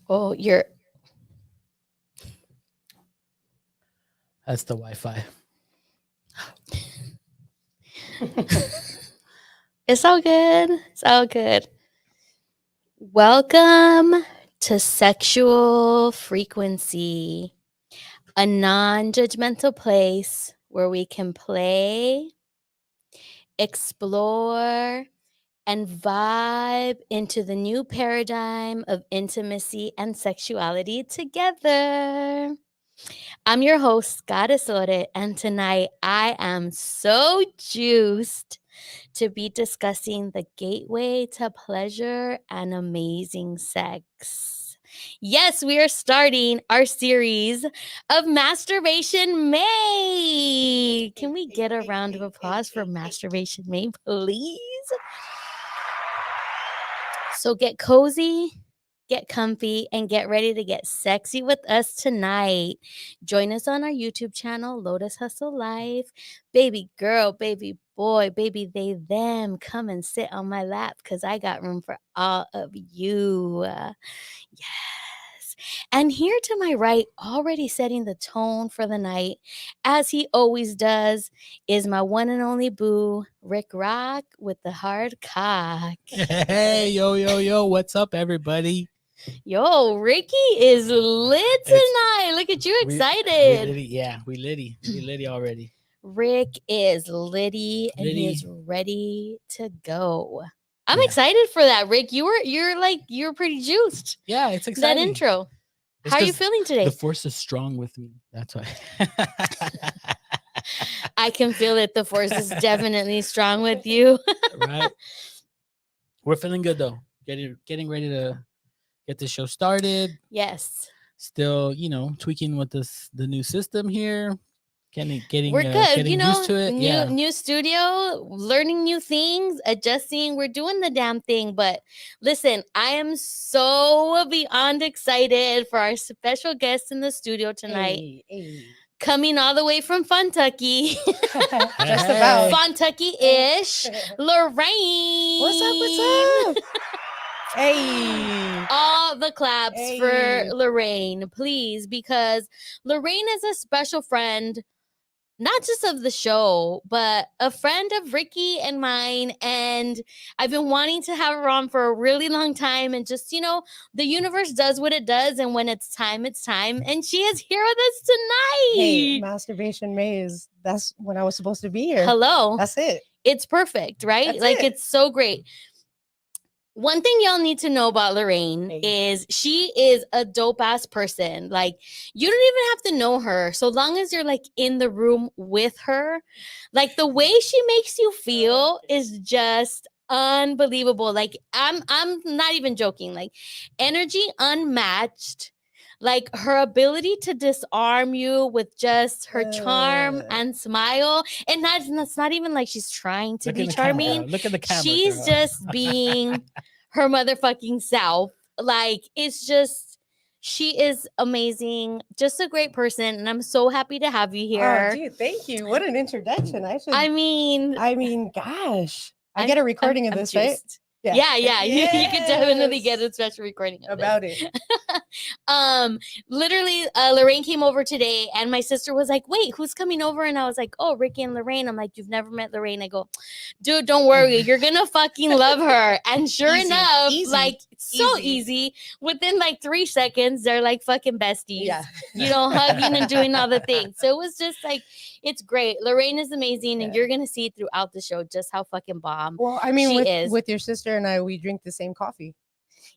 Oh, you're That's the Wi-Fi. it's all good. It's all good. Welcome to Sexual Frequency, a non-judgmental place where we can play, explore, and vibe into the new paradigm of intimacy and sexuality together. I'm your host, Goddess Ore, and tonight I am so juiced to be discussing the gateway to pleasure and amazing sex. Yes, we are starting our series of Masturbation May. Can we get a round of applause for Masturbation May, please? So get cozy, get comfy, and get ready to get sexy with us tonight. Join us on our YouTube channel, Lotus Hustle Life. Baby girl, baby boy, baby they, them, come and sit on my lap because I got room for all of you. Yes. And here to my right, already setting the tone for the night, as he always does, is my one and only boo, Rick Rock with the hard cock. Hey, yo, what's up, everybody? Yo, Ricky is lit tonight. Look at you, excited. We litty already. Rick is litty and he is Litty. ready to go. I'm Yeah. excited for that, Rick. You're pretty juiced. Yeah, it's That exciting. intro. It's How are you 'cause feeling today? The force is strong with me. That's why. I can feel it. The force is definitely strong with you. Right. We're feeling good though. Getting ready to get the show started. Yes. Still, tweaking with the new system here. Getting We're good. getting used to it. New studio, learning new things, adjusting. We're doing the damn thing. But listen, I am so beyond excited for our special guest in the studio tonight. Hey. Coming all the way from Funtucky. Just about. Funtucky-ish. Lorraine. What's up? Hey. All the claps for Lorraine, please, because Lorraine is a special friend, not just of the show, but a friend of Ricky and mine. And I've been wanting to have her on for a really long time. And just, the universe does what it does. And when it's time, it's time. And she is here with us tonight. Hey, Masturbation May that's when I was supposed to be here. Hello. That's it. It's perfect, right? It's so great. One thing y'all need to know about Lorraine is she is a dope ass person. Like, you don't even have to know her. So long as you're like in the room with her, like the way she makes you feel is just unbelievable. Like, I'm not even joking. Like, energy unmatched. Like, her ability to disarm you with just her charm and smile. And that's not even like she's trying to be charming. Look at the camera. She's girl. just being her motherfucking self. Like, it's just, she is amazing. Just a great person. And I'm so happy to have you here. Oh, dude, thank you. What an introduction. I mean, gosh. I get a recording of this, right? Yeah. You could definitely get a special recording about it. Literally, Lorraine came over today, and my sister was like, "Wait, who's coming over?" And I was like, "Oh, Ricky and Lorraine." I'm like, "You've never met Lorraine?" I go, "Dude, don't worry, you're gonna fucking love her." And sure enough, like so easy. Within like 3 seconds, they're like fucking besties. Yeah. Hugging and doing all the things. So it was just like, it's great. Lorraine is amazing, and you're gonna see throughout the show just how fucking bomb. Well, I mean, she is. With your sister and I, we drink the same coffee.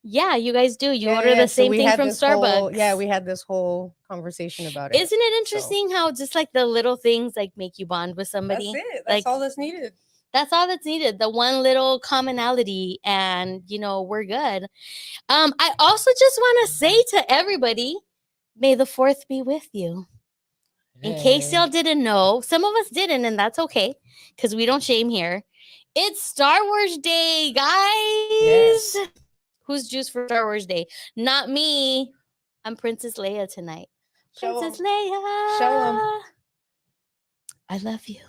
Yeah, you guys do. You order the same thing from Starbucks. We had this whole conversation about it. Isn't it interesting how just like the little things like make you bond with somebody? That's it. That's all that's needed. That's all that's needed. The one little commonality, and we're good. I also just want to say to everybody, may the 4th be with you. In case y'all didn't know, some of us didn't, and that's okay, because we don't shame here. It's Star Wars Day, guys. Yes. Who's juiced for Star Wars Day? Not me. I'm Princess Leia tonight. Princess Leia. Show 'em. I love you.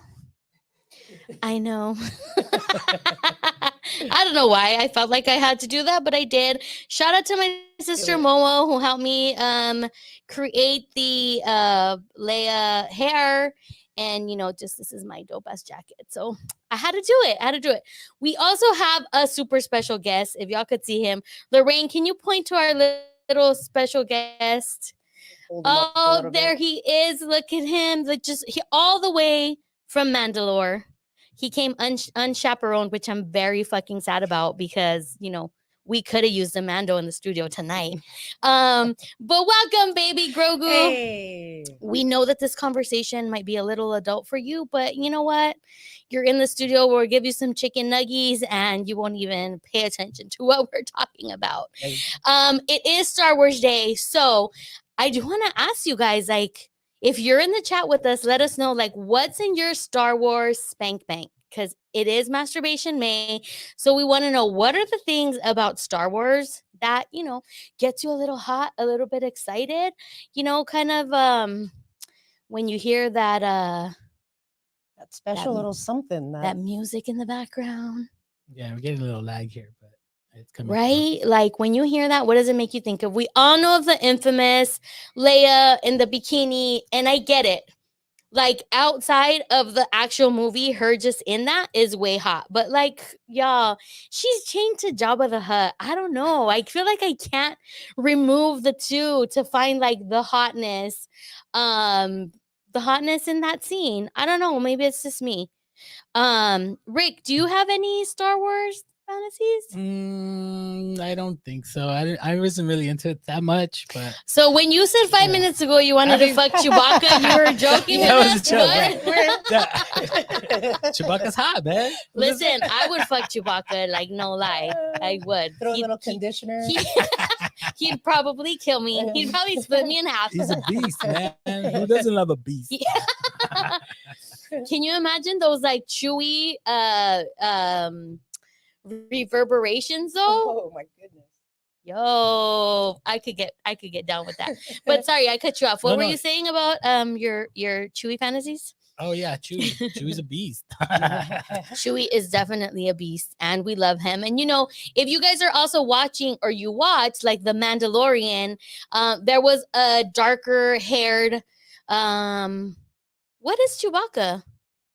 I know. I don't know why I felt like I had to do that, but I did. Shout out to my sister it. Momo who helped me create the Leia hair. And just this is my dope ass jacket. So I had to do it. We also have a super special guest. If y'all could see him. Lorraine, can you point to our little special guest? Hold him up a Oh, little there bit. he is. Look at him. Like all the way from Mandalore. He came unchaperoned, which I'm very fucking sad about because, we could have used a Mando in the studio tonight. But welcome, baby Grogu. Hey. We know that this conversation might be a little adult for you, but you know what? You're in the studio. We'll give you some chicken nuggies and you won't even pay attention to what we're talking about. It is Star Wars Day. So I do want to ask you guys, like, if you're in the chat with us, let us know, like, what's in your Star Wars spank bank? Because it is Masturbation May. So we want to know, what are the things about Star Wars that, gets you a little hot, a little bit excited, kind of when you hear that That special little something. that music in the background. Yeah, we're getting a little lag here, but it's coming. Right? Like when you hear that, what does it make you think of? We all know of the infamous Leia in the bikini, and I get it. Like outside of the actual movie, her just in that is way hot. But like, y'all, she's chained to Jabba the Hutt. I don't know. I feel like I can't remove the two to find like the hotness in that scene. I don't know. Maybe it's just me. Rick, do you have any Star Wars fantasies? I don't think so. I wasn't really into it that much, but So when you said 5 minutes ago you wanted to fuck Chewbacca, you were joking with That was us? a joke, What? right? Chewbacca's hot, man. Listen, I would fuck Chewbacca, like no lie. I would. Throw a little conditioner. He'd probably kill me. He'd probably split me in half. He's a beast, man. Who doesn't love a beast? Can you imagine those like chewy reverberations though? Oh my goodness. Yo, I could get down with that. But sorry, I cut you off. What were you saying about your Chewy fantasies? Oh yeah, Chewie. Chewie's a beast. Chewie is definitely a beast, and we love him. And if you guys are also watching or you watch like The Mandalorian, there was a darker haired what is Chewbacca?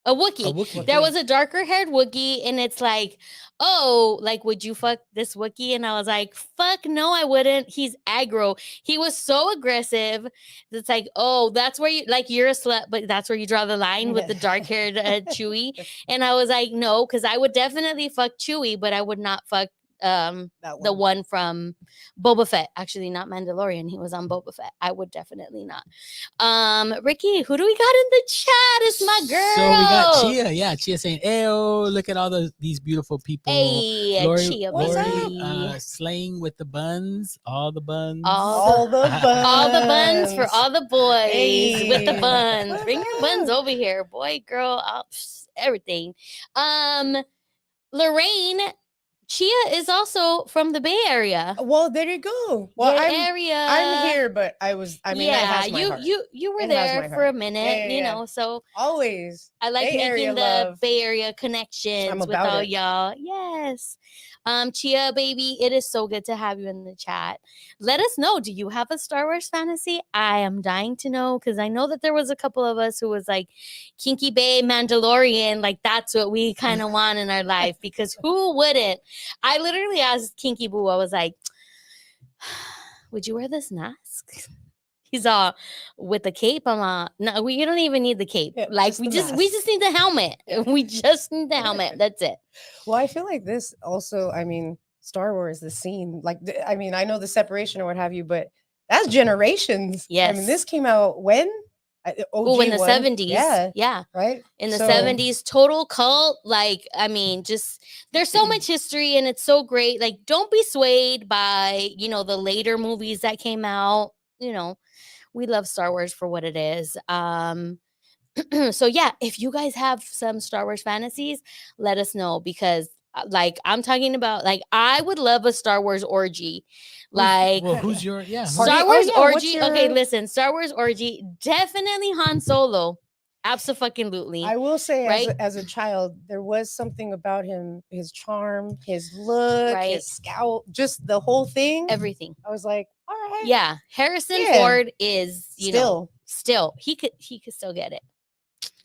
A Wookiee. There was a darker haired Wookiee, and it's like, oh, like, would you fuck this Wookiee? And I was like, fuck no, I wouldn't. He's aggro. He was so aggressive. It's like, oh, that's where you're a slut, but that's where you draw the line with the dark haired Chewie. And I was like, no, because I would definitely fuck Chewie, but I would not fuck the one from Boba Fett. Actually, not Mandalorian. He was on Boba Fett. I would definitely not. Ricky, who do we got in the chat? It's my girl. So we got Chia. Yeah, Chia saying, "Ayo, look at all these beautiful people." Hey, Lori, Chia, slaying with the buns, all the buns, all the buns, all the buns for all the boys with the Hey. buns. Bring your buns over here, boy, girl, everything. Lorraine. Chia is also from the Bay Area. Well, there you go. Well, I'm here, but I mean, yeah, you were there for a minute, so always I like Bay making Area the love. Bay Area connections with all y'all. Yes. Chia, baby, it is so good to have you in the chat. Let us know, do you have a Star Wars fantasy? I am dying to know, because I know that there was a couple of us who was like, Kinky Bay Mandalorian, like that's what we kind of want in our life, because who wouldn't? I literally asked Kinky Boo, I was like, would you wear this mask? He's all with the cape. I'm all, no, you don't even need the cape. Yeah, like we just need the helmet. We just need the helmet. That's it. Well, I feel like this also, I mean, Star Wars, the scene, like, I mean, I know the separation or what have you, but that's generations. Yes. I mean, this came out when? Oh, in the 70s. Yeah. Right. In the 70s, total cult. Like, I mean, just there's so much history and it's so great. Like, don't be swayed by, the later movies that came out. We love Star Wars for what it is. So yeah, if you guys have some Star Wars fantasies, let us know, because like I'm talking about, like I would love a Star Wars orgy. Like, who's your Star Wars orgy? Okay, listen, Star Wars orgy, definitely Han Solo. Absolutely. I will say, Right? as a child, there was something about him, his charm, his look, Right. his scout, just the whole thing. Everything. I was like, all right, Yeah. Harrison Yeah. Ford is, still he could still get it.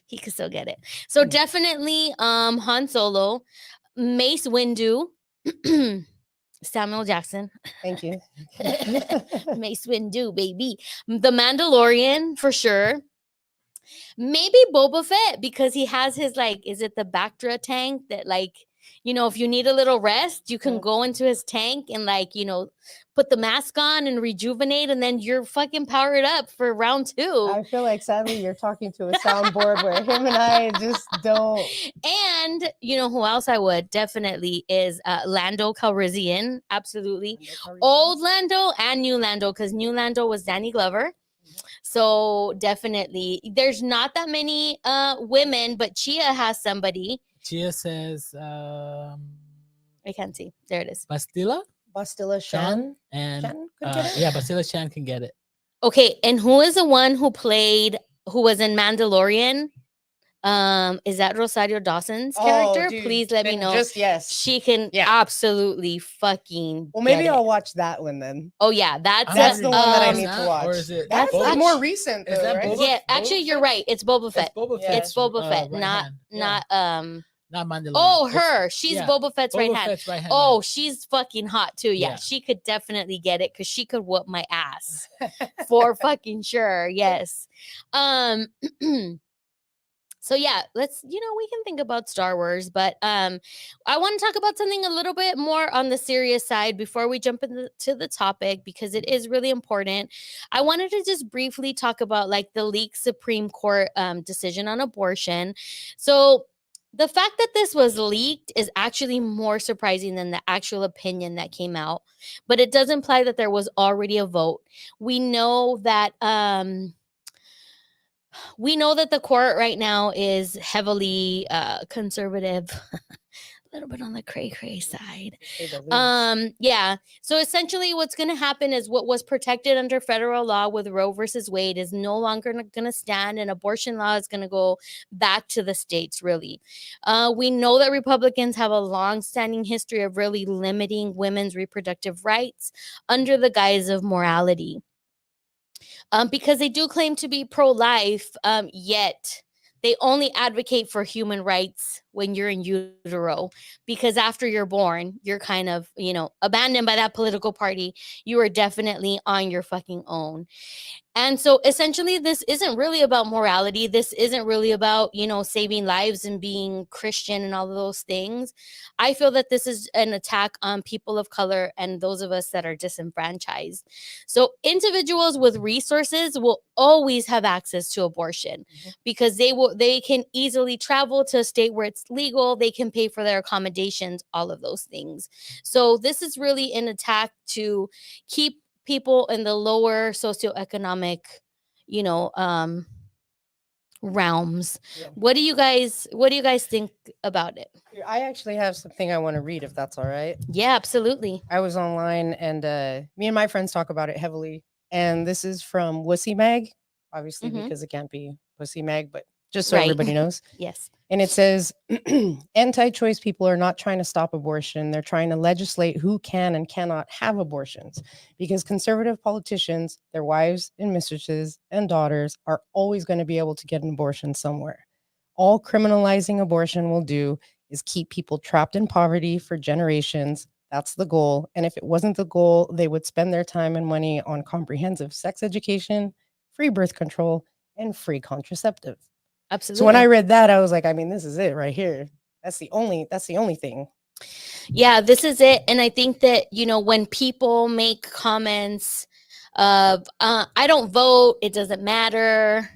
He could still get it. So Mm. definitely Han Solo, Mace Windu, Samuel Jackson, Thank you. Mace Windu, baby. The Mandalorian for sure. Maybe Boba Fett because he has his is it the Bactra tank that if you need a little rest, you can Yeah. go into his tank and put the mask on and rejuvenate, and then you're fucking powered up for round 2. I feel like sadly you're talking to a soundboard where him and I just don't. And you know who else I would definitely is Lando Calrissian, absolutely. Old Lando and new Lando, because new Lando was Danny Glover. So definitely, there's not that many women, but Chia has somebody. Chia says, I can't see. There it is. Bastilla Shan and Shan could get it? yeah, Bastilla Shan can get it. Okay, and who is the one who was in Mandalorian? Is that Rosario Dawson's character? Oh, dude, Please let me then know. Just yes. She can Yeah. absolutely fucking. Well, maybe get I'll it. watch that one then. Oh yeah, that's That's the one that I um, need to watch. Or is it That's Boba? more recent, Is though, that right? Boba? Yeah, actually, you're right. It's Boba Fett. It's Boba Yeah. Fett's, It's Boba Fett, right not hand. not Not Mandalorian. Oh, It's- her. She's yeah, Boba Fett's right Boba hand. Fett's right hand. Oh, she's fucking hot too. Yeah, Yeah. she could definitely get it because she could whoop my ass for fucking sure. Yes. So yeah, we can think about Star Wars, but I want to talk about something a little bit more on the serious side before we jump into the topic, because it is really important. I wanted to just briefly talk about the leaked Supreme Court decision on abortion. So the fact that this was leaked is actually more surprising than the actual opinion that came out, but it does imply that there was already a vote. We know that the court right now is heavily conservative, a little bit on the cray side. Yeah. So essentially what's going to happen is what was protected under federal law with Roe versus Wade is no longer going to stand, and abortion law is going to go back to the states, really. We know that Republicans have a long-standing history of really limiting women's reproductive rights under the guise of morality. Because they do claim to be pro-life, yet they only advocate for human rights when you're in utero, because after you're born, you're kind of, abandoned by that political party. You are definitely on your fucking own. And so essentially, this isn't really about morality. This isn't really about, saving lives and being Christian and all of those things. I feel that this is an attack on people of color and those of us that are disenfranchised. So individuals with resources will always have access to abortion, because they can easily travel to a state where it's legal. They can pay for their accommodations, all of those things. So this is really an attack to keep people in the lower socioeconomic, realms. Yeah. What do you guys think about it? I actually have something I want to read, if that's all right. Yeah, absolutely. I was online, and me and my friends talk about it heavily. And this is from Wussy Mag, obviously, because it can't be Pussy Mag, but just so Right. everybody knows. Yes. And it says, anti-choice people are not trying to stop abortion. They're trying to legislate who can and cannot have abortions, because conservative politicians, their wives and mistresses and daughters are always going to be able to get an abortion somewhere. All criminalizing abortion will do is keep people trapped in poverty for generations. That's the goal. And if it wasn't the goal, they would spend their time and money on comprehensive sex education, free birth control, and free contraceptive. Absolutely. So when I read that, I was like, I mean, this is it right here. That's the only thing. Yeah, this is it. And I think that, when people make comments of, I don't vote, it doesn't matter.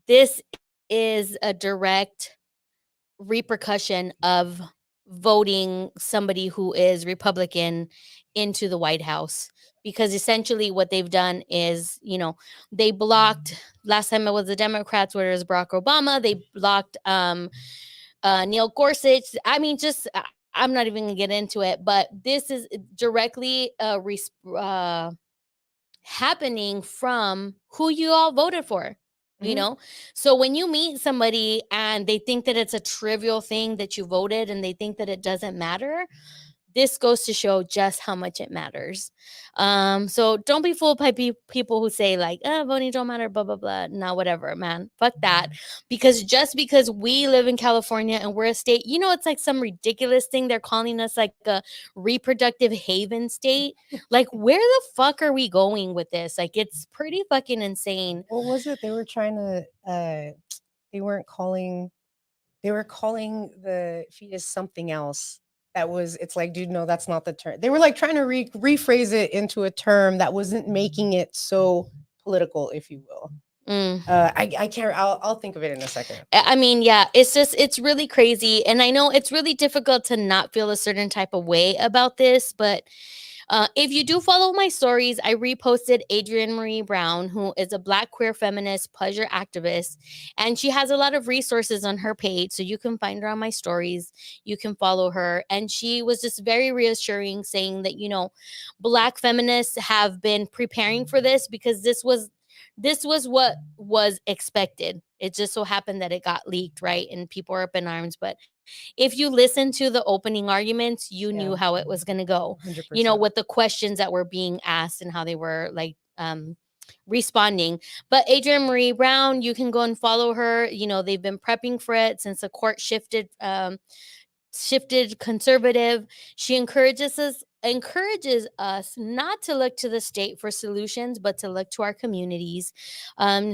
This is a direct repercussion of voting somebody who is Republican into the White House, because essentially what they've done is, they blocked, last time it was the Democrats, where it was Barack Obama, they blocked Neil Gorsuch. I mean, just I'm not even gonna get into it, but this is directly happening from who you all voted for. You Mhm. know, so when you meet somebody and they think that it's a trivial thing that you voted and they think that it doesn't matter, this goes to show just how much it matters. So don't be fooled by people who say like, oh, voting don't matter, blah blah blah. Now whatever, man, fuck that. Because just because we live in California and we're a state, you know, it's like some ridiculous thing. They're calling us like a reproductive haven state. Like, where the fuck are we going with this? Like, it's pretty fucking insane. What was it? They were trying to they weren't calling they were calling the fetus something else. That was it's like, dude, no, that's not the term. They were like trying to rephrase it into a term that wasn't making it so political, if you will. I can't I'll think of it in a second. I mean, yeah, it's really crazy. And I know it's really difficult to not feel a certain type of way about this, but if you do follow my stories, I reposted Adrienne Marie Brown, who is a Black queer feminist pleasure activist, and she has a lot of resources on her page, so you can find her on my stories. You can follow her, and she was just very reassuring, saying that, you know, Black feminists have been preparing for this because this was what was expected. It just so happened that it got leaked, right? And people are up in arms, but if you listen to the opening arguments, you knew how it was going to go. 100%. You know, with the questions that were being asked and how they were like responding. But Adrienne Marie Brown, you can go and follow her. You know, they've been prepping for it since the court shifted conservative. She encourages us not to look to the state for solutions, but to look to our communities.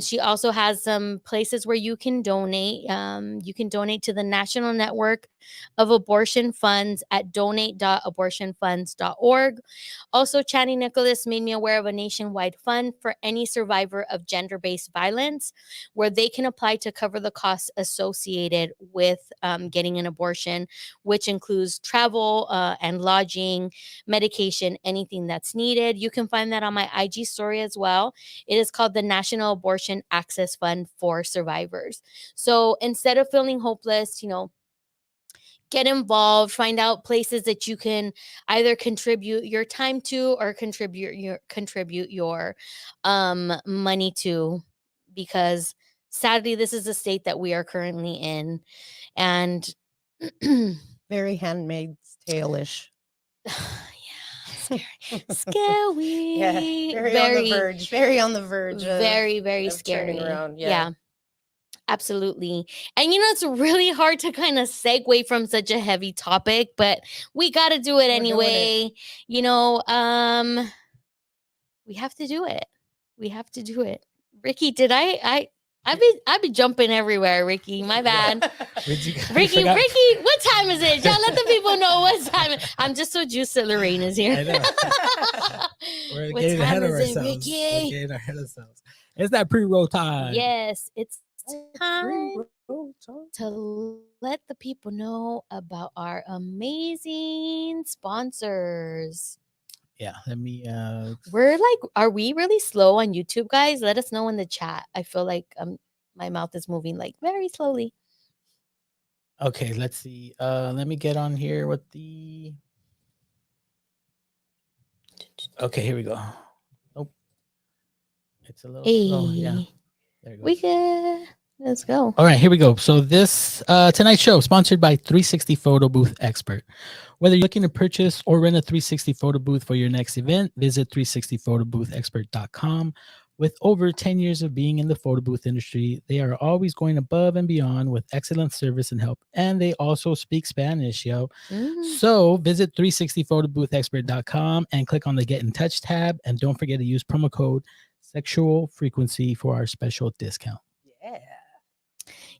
She also has some places where you can donate. You can donate to the National Network of Abortion Funds at donate.abortionfunds.org. Also, Channy Nicholas made me aware of a nationwide fund for any survivor of gender-based violence, where they can apply to cover the costs associated with getting an abortion, which includes travel and lodging, medication, anything that's needed. You can find that on my IG story as well. It is called the National Abortion Access Fund for Survivors. So instead of feeling hopeless, you know, get involved, find out places that you can either contribute your time to or contribute your money to, because sadly this is the state that we are currently in. And Very Handmaid's Tale-ish. Scary. Yeah, very on the verge. Very on the verge. Very, very of scary. turning around. Yeah. Absolutely. And you know, it's really hard to kind of segue from such a heavy topic, but we got to do it We're doing anyway. You know, we have to do it. We have to do it. Ricky, did I'd be jumping everywhere, Ricky. My bad. Ricky, what time is it? Y'all let the people know what time. I'm just so juiced that Lorraine is here. I know. We're What getting time ahead of is it, ourselves. Ricky? We're getting ahead of ourselves. It's that pre-roll time. Yes, it's time to let the people know about our amazing sponsors. Yeah, let me We're like, are we really slow on YouTube, guys? Let us know in the chat. I feel like my mouth is moving like very slowly. Okay, let's see. Let me get on here with the Okay, here we go. Nope. It's a little slow. Yeah. There you go. We good. Let's go. All right, here we go. So this tonight's show sponsored by 360 Photo Booth Expert. Whether you're looking to purchase or rent a 360 photo booth for your next event, visit 360photoboothexpert.com. With over 10 years of being in the photo booth industry, they are always going above and beyond with excellent service and help. And they also speak Spanish, yo. So visit 360photoboothexpert.com and click on the Get in Touch tab. And don't forget to use promo code Sexual Frequency for our special discount. Yeah.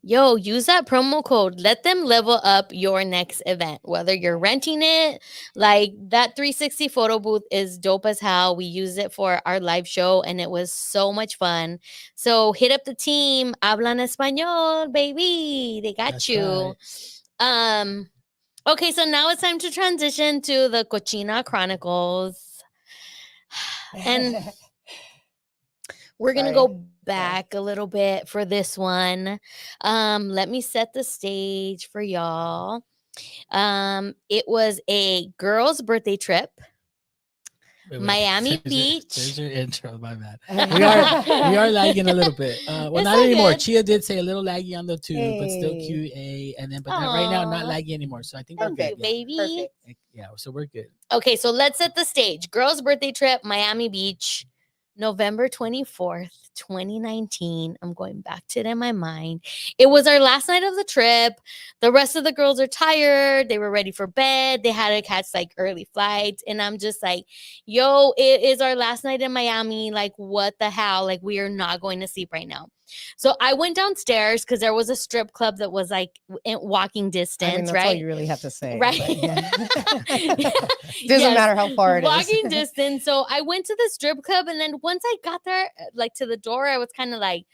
Yo, use that promo code. Let them level up your next event. Whether you're renting it, like that 360 photo booth is dope as hell. We used it for our live show and it was so much fun. So hit up the team. Hablan español, baby. They got That's you. right. Okay, so now it's time to transition to the Cochina Chronicles. And we're going to go back a little bit for this one. Let me set the stage for y'all. It was a girl's birthday trip. Miami There's Beach. your intro. My bad. We are lagging a little bit. Well, It's not all anymore. good. Chia did say a little laggy on the two, but still Hey. QA, and then but not, right now not Aw. laggy anymore. So I think Thank we're you, good. baby. Perfect. Yeah, so we're good. Okay, so let's set the stage. Girls' birthday trip, Miami Beach, November 24th, 2019. I'm going back to it in my mind. It was our last night of the trip. The rest of the girls are tired. They were ready for bed. They had to catch like early flights. And I'm just like, yo, it is our last night in Miami. Like, what the hell? Like, we are not going to sleep right now. So I went downstairs because there was a strip club that was like in walking distance, I mean, that's right? all you really have to say. Right. but yeah. Doesn't Yes, matter how far it is. walking distance. So I went to the strip club, and then once I got there, like to the door, I was kind of like,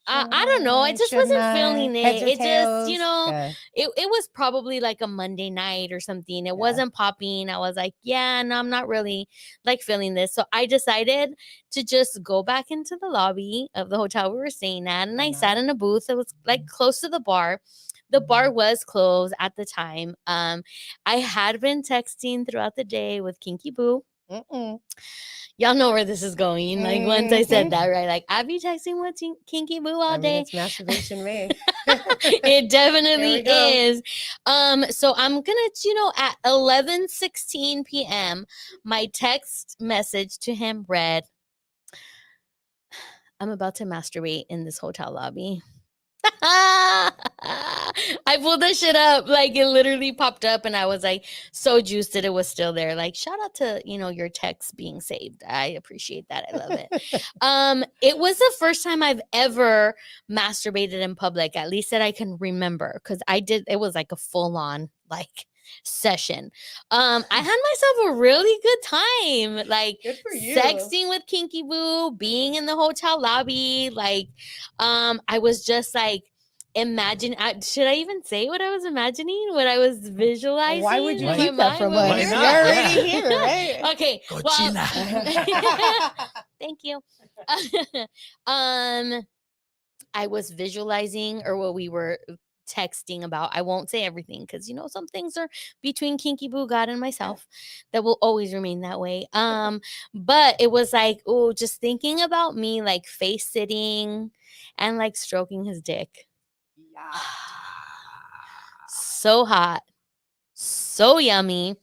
I don't know. I just Shouldn't wasn't I? feeling Heads it. or It just, tails? Yeah. it was probably like a Monday night or something. It Yeah. wasn't popping. I was like, yeah, no, I'm not really like feeling this. So I decided to just go back into the lobby of the hotel we were staying at, and I sat in a booth. It was like close to the bar. The bar was closed at the time. I had been texting throughout the day with Kinky Boo. Mm-mm. Y'all know where this is going. Like once I Mhm. said that, right? Like I be texting with Kinky Boo all I mean, day. it's Masturbation May. It definitely There we go. is. So I'm gonna, at 11:16 p.m., my text message to him read, "I'm about to masturbate in this hotel lobby." I pulled that shit up. Like it literally popped up, and I was like so juiced that it was still there. Like, shout out to your text being saved. I appreciate that. I love it. It was the first time I've ever masturbated in public, at least that I can remember. Cause it was like a full-on like session. I had myself a really good time. Like Good for you. sexting with Kinky Boo, being in the hotel lobby, like I was just like should I even say what I was imagining? What I was visualizing? Why would you in keep my that from mind? us? Why You're not? already Yeah. here, right? Okay. Well, Cochina. thank you. I was visualizing, or what we were texting about. I won't say everything because some things are between Kinky Boo, God, and myself that will always remain that way. But it was like, oh, just thinking about me like face sitting and like stroking his dick. Yeah. So hot, so yummy.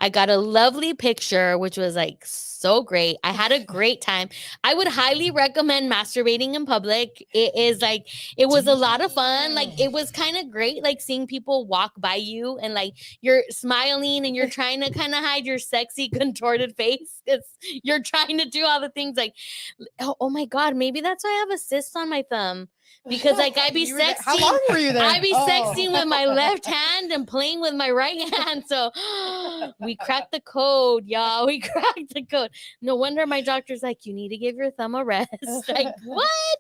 I got a lovely picture, which was like so great. I had a great time. I would highly recommend masturbating in public. It was a lot of fun. Like it was kind of great, like seeing people walk by you and like you're smiling and you're trying to kind of hide your sexy contorted face because you're trying to do all the things like, oh my God, maybe that's why I have a cyst on my thumb. Because like I be You were there- sexting. How long were you there? I be sexting with my left hand and playing with my right hand. So we cracked the code, y'all. We cracked the code. No wonder my doctor's like, you need to give your thumb a rest. Like, what?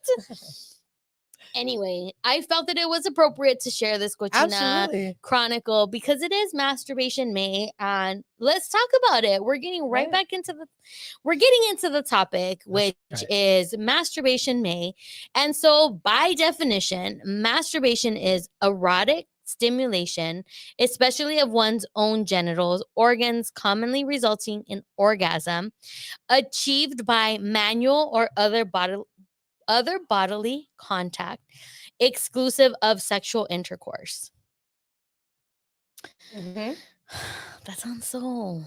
Anyway, I felt that it was appropriate to share this Cochina Absolutely. Chronicle because it is Masturbation May, and let's talk about it. We're getting Right. back into the topic, which is Masturbation May. And so by definition, masturbation is erotic stimulation, especially of one's own genitals, organs, commonly resulting in orgasm, achieved by manual or other bodily contact, exclusive of sexual intercourse. Mm-hmm. That sounds so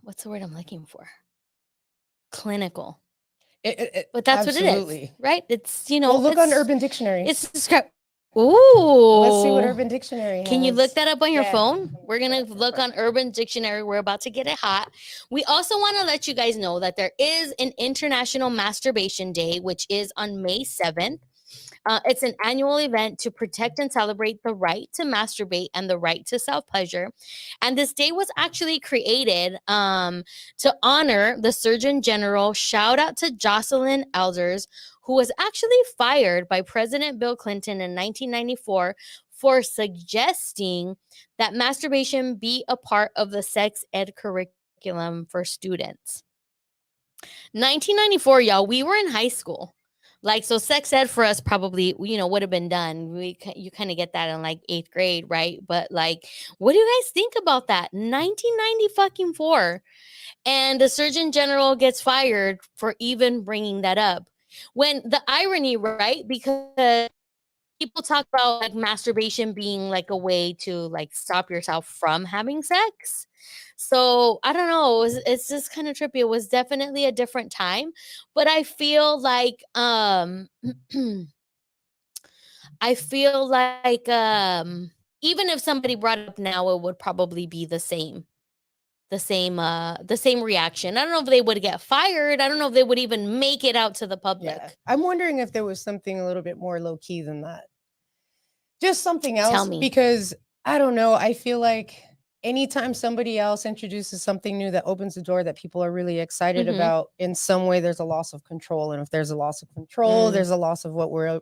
what's the word I'm looking for? Clinical. But that's absolutely. what it is, right? It's Well, look on it's- Urban Dictionary. It's described. Ooh. Let's see what Urban Dictionary has. Can you look that up on your Yeah. phone? We're going to look on Urban Dictionary. We're about to get it hot. We also want to let you guys know that there is an International Masturbation Day, which is on May 7th. It's an annual event to protect and celebrate the right to masturbate and the right to self-pleasure. And this day was actually created to honor the Surgeon General. Shout out to Jocelyn Elders, who was actually fired by President Bill Clinton in 1994 for suggesting that masturbation be a part of the sex ed curriculum for students. 1994, y'all, we were in high school. Like, so sex ed for us probably, would have been done. You kind of get that in like 8th grade, right? But like, what do you guys think about that? 1990 fucking 4. And the Surgeon General gets fired for even bringing that up. When the irony, right? Because people talk about like masturbation being like a way to like stop yourself from having sex. So I don't know. It's just kind of trippy. It was definitely a different time, but I feel like I feel like even if somebody brought it up now, it would probably be the same reaction. I don't know if they would get fired. I don't know if they would even make it out to the public. Yeah. I'm wondering if there was something a little bit more low key than that. Just something Tell else, me. because I don't know. I feel like anytime somebody else introduces something new that opens the door that people are really excited Mhm. about, in some way there's a loss of control. And if there's a loss of control, there's a loss of what we're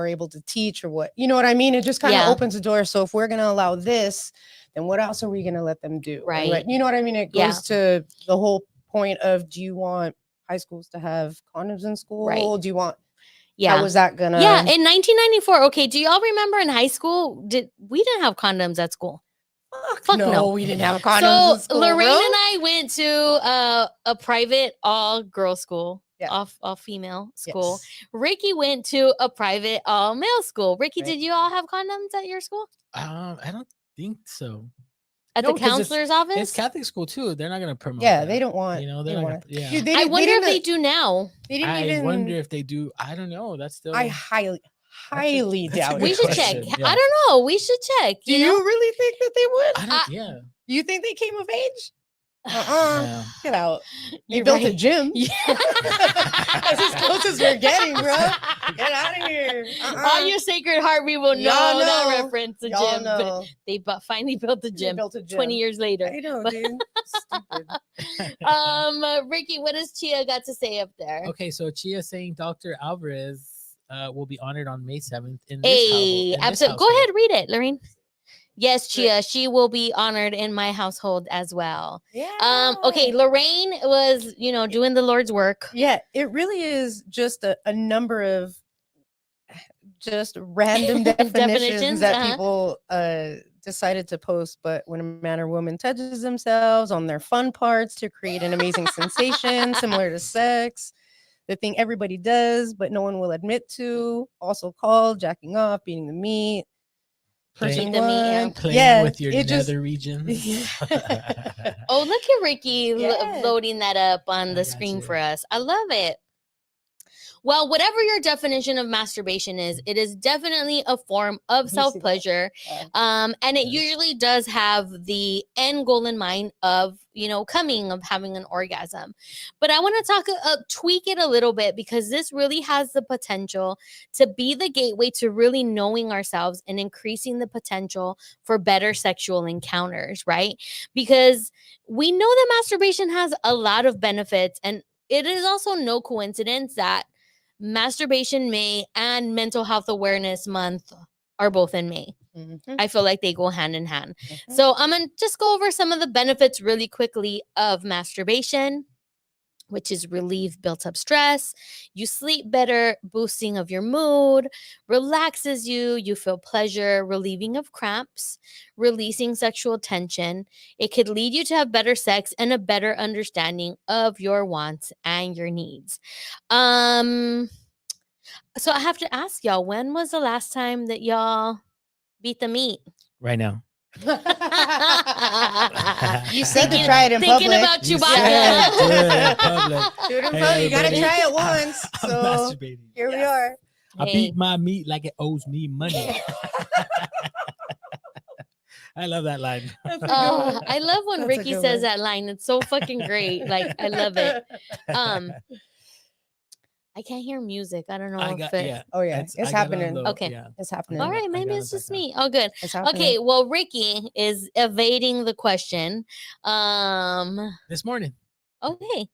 able to teach, or what, you know what I mean? It just kind of Yeah. opens the door. So if we're going to allow this, then what else are we going to let them do? And Right. you know what I mean? It Yeah. goes to the whole point of, do you want high schools to have condoms in school? Right. Do you want, Yeah. how was that gonna? Yeah, in 1994. Okay, do y'all remember in high school? We didn't have condoms at school. Fuck no. We didn't have condoms So in school, Lorraine bro. and I went to a private all girl school, Yeah. all female school. Yes. Ricky went to a private all male school. Ricky, Right. did you all have condoms at your school? I don't think so. At No, the 'cause counselor's office? It's Catholic school too. They're not gonna promote. Yeah, that. they don't want. You know, they they're don't not want gonna. Yeah. Dude, they I didn't- wonder they if they didn't- do now. They didn't I even. wonder if they do. I don't know. That's still. I highly that's a doubt good We it. should question. check. Yeah. I don't know. We should check. Do You you know? really think that they would? I don't. Yeah. You think they came of age? Yeah. Get out. They You're built a right. gym. Yeah. That's as close as we're getting, bro. Get out of here. On your Sacred Heart, we will know Y'all that know. reference to Y'all gym. But know. they finally built the They gym built a gym. 20 years later. I know, dude. Stupid. Ricky, what does Chia got to say up there? Okay, so Chia saying Dr. Alvarez will be honored on May 7th in this Hey, household. absolutely. Go ahead, read it, Lorraine. Yes, Chia, she will be honored in my household as well. Yeah. Okay, Lorraine was, doing the Lord's work. Yeah, it really is just a number of just random definitions that people decided to post. But when a man or woman touches themselves on their fun parts to create an amazing sensation similar to sex, the thing everybody does but no one will admit to, also called jacking off, beating the meat. Playing Person the meat, yeah. one, Playing with your it just- nether regions. Oh, look at Ricky Yeah. loading that up on I the got screen you. for us. I love it. Well, whatever your definition of masturbation is, it is definitely a form of You see that? self-pleasure. And it Yes. usually does have the end goal in mind of, coming, of having an orgasm. But I want to tweak it a little bit, because this really has the potential to be the gateway to really knowing ourselves and increasing the potential for better sexual encounters, right? Because we know that masturbation has a lot of benefits, and it is also no coincidence that Masturbation May and Mental Health Awareness Month are both in May. Mhm. I feel like they go hand in hand. Mhm. So I'm going to just go over some of the benefits really quickly of masturbation, which is relieve built up stress. You sleep better, boosting of your mood, relaxes you. You feel pleasure, relieving of cramps, releasing sexual tension. It could lead you to have better sex and a better understanding of your wants and your needs. So I have to ask y'all, when was the last time that y'all beat the meat? Right now. You said to Thinking- try it in Thinking public. about You Chewbacca. said do it in public. Do it in Hey, public. You gotta everybody. try it once. I'm So masturbating. here we Yes. are. I Hey. beat my meat like it owes me money. I love that line. Oh, I love when That's a Ricky good says one. that line. It's so fucking great. Like, I love it. I can't hear music. I don't know I if got it. yeah. Oh yeah, It's- it's I got on happening. the- Okay. Yeah. It's happening. All I right, got maybe it it's back just on. me. Oh, good. It's happening. Okay, well, Ricky is evading the question. This morning. Okay.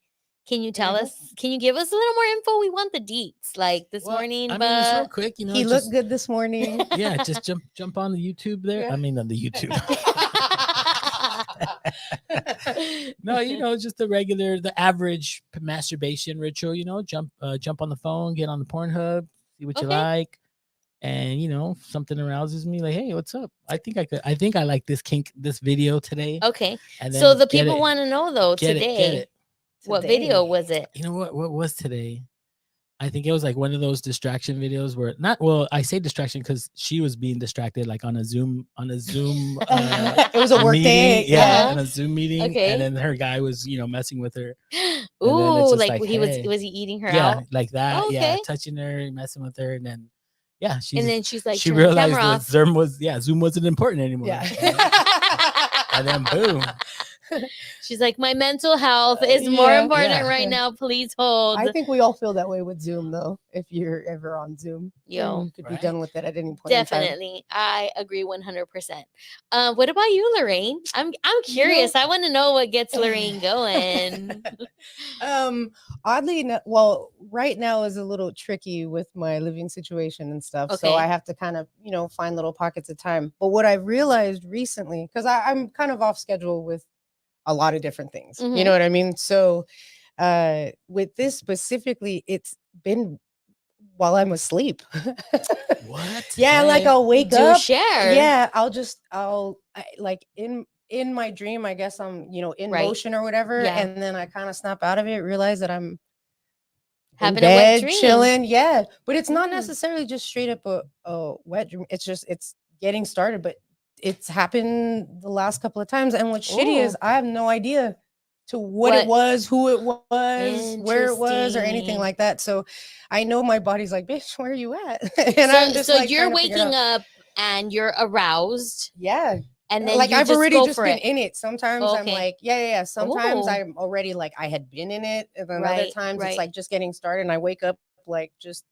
Can you tell Mhm. us? Can you give us a little more info? We want the deets, like this Well, morning. I mean, it's real but quick. You know, He just- looked good this morning. Yeah, just jump on the YouTube there. Yeah. I mean, on the YouTube. No, just the average masturbation ritual. Jump on the phone, get on the Pornhub, see what you Okay. like, and if something arouses me, like, hey, what's up? I think I like this video today. Okay. And So then the people want to know though get today, it. what video was it? You know what was today? I think it was like one of those distraction videos where I say distraction because she was being distracted like on a Zoom it was a work meeting, day. yeah, on a Zoom meeting, Okay. and then her guy was messing with her. Ooh, just like hey. was he eating her yeah, out? like that, Oh, yeah, okay. touching her, messing with her, and then And then she's like, she turn the realized camera that off. Zoom wasn't important anymore. Yeah. And then boom. She's like, my mental health is more Yeah. important Yeah. right now. Please hold. I think we all feel that way with Zoom, though. If you're ever on Zoom, Yo, you could be Right? done with it at any point in time. definitely. I agree 100%. What about you, Lorraine? I'm curious. I want to know what gets Lorraine going. Oddly enough, well, right now is a little tricky with my living situation and stuff. So Okay. I have to kind of, find little pockets of time. But what I realized recently, because I'm kind of off schedule with a lot of different things, you know what I mean? So with this specifically, it's been while I'm asleep. What? Yeah, like I'll wake Do up. share. Yeah, like in my dream, I guess I'm, in Right. motion or whatever. Yeah. And then I kind of snap out of it, realize that I'm Having in a wet bed, dream. chilling. Yeah. But it's not Mm. necessarily just straight up a wet dream. It's getting started, but it's happened the last couple of times. And what's shitty is I have no idea to what it was, who it was, where it was, or anything Interesting. like that. So I know my body's like, bitch, where are you at? And I'm just so like, you're trying to figure it waking out. up and you're aroused. Yeah. And then like you I've just already go just for been it. in it. Sometimes I'm Okay. like, yeah. Sometimes Oh. I'm already like I had been in it. And then other Right, times right. it's like just getting started and I wake up like just,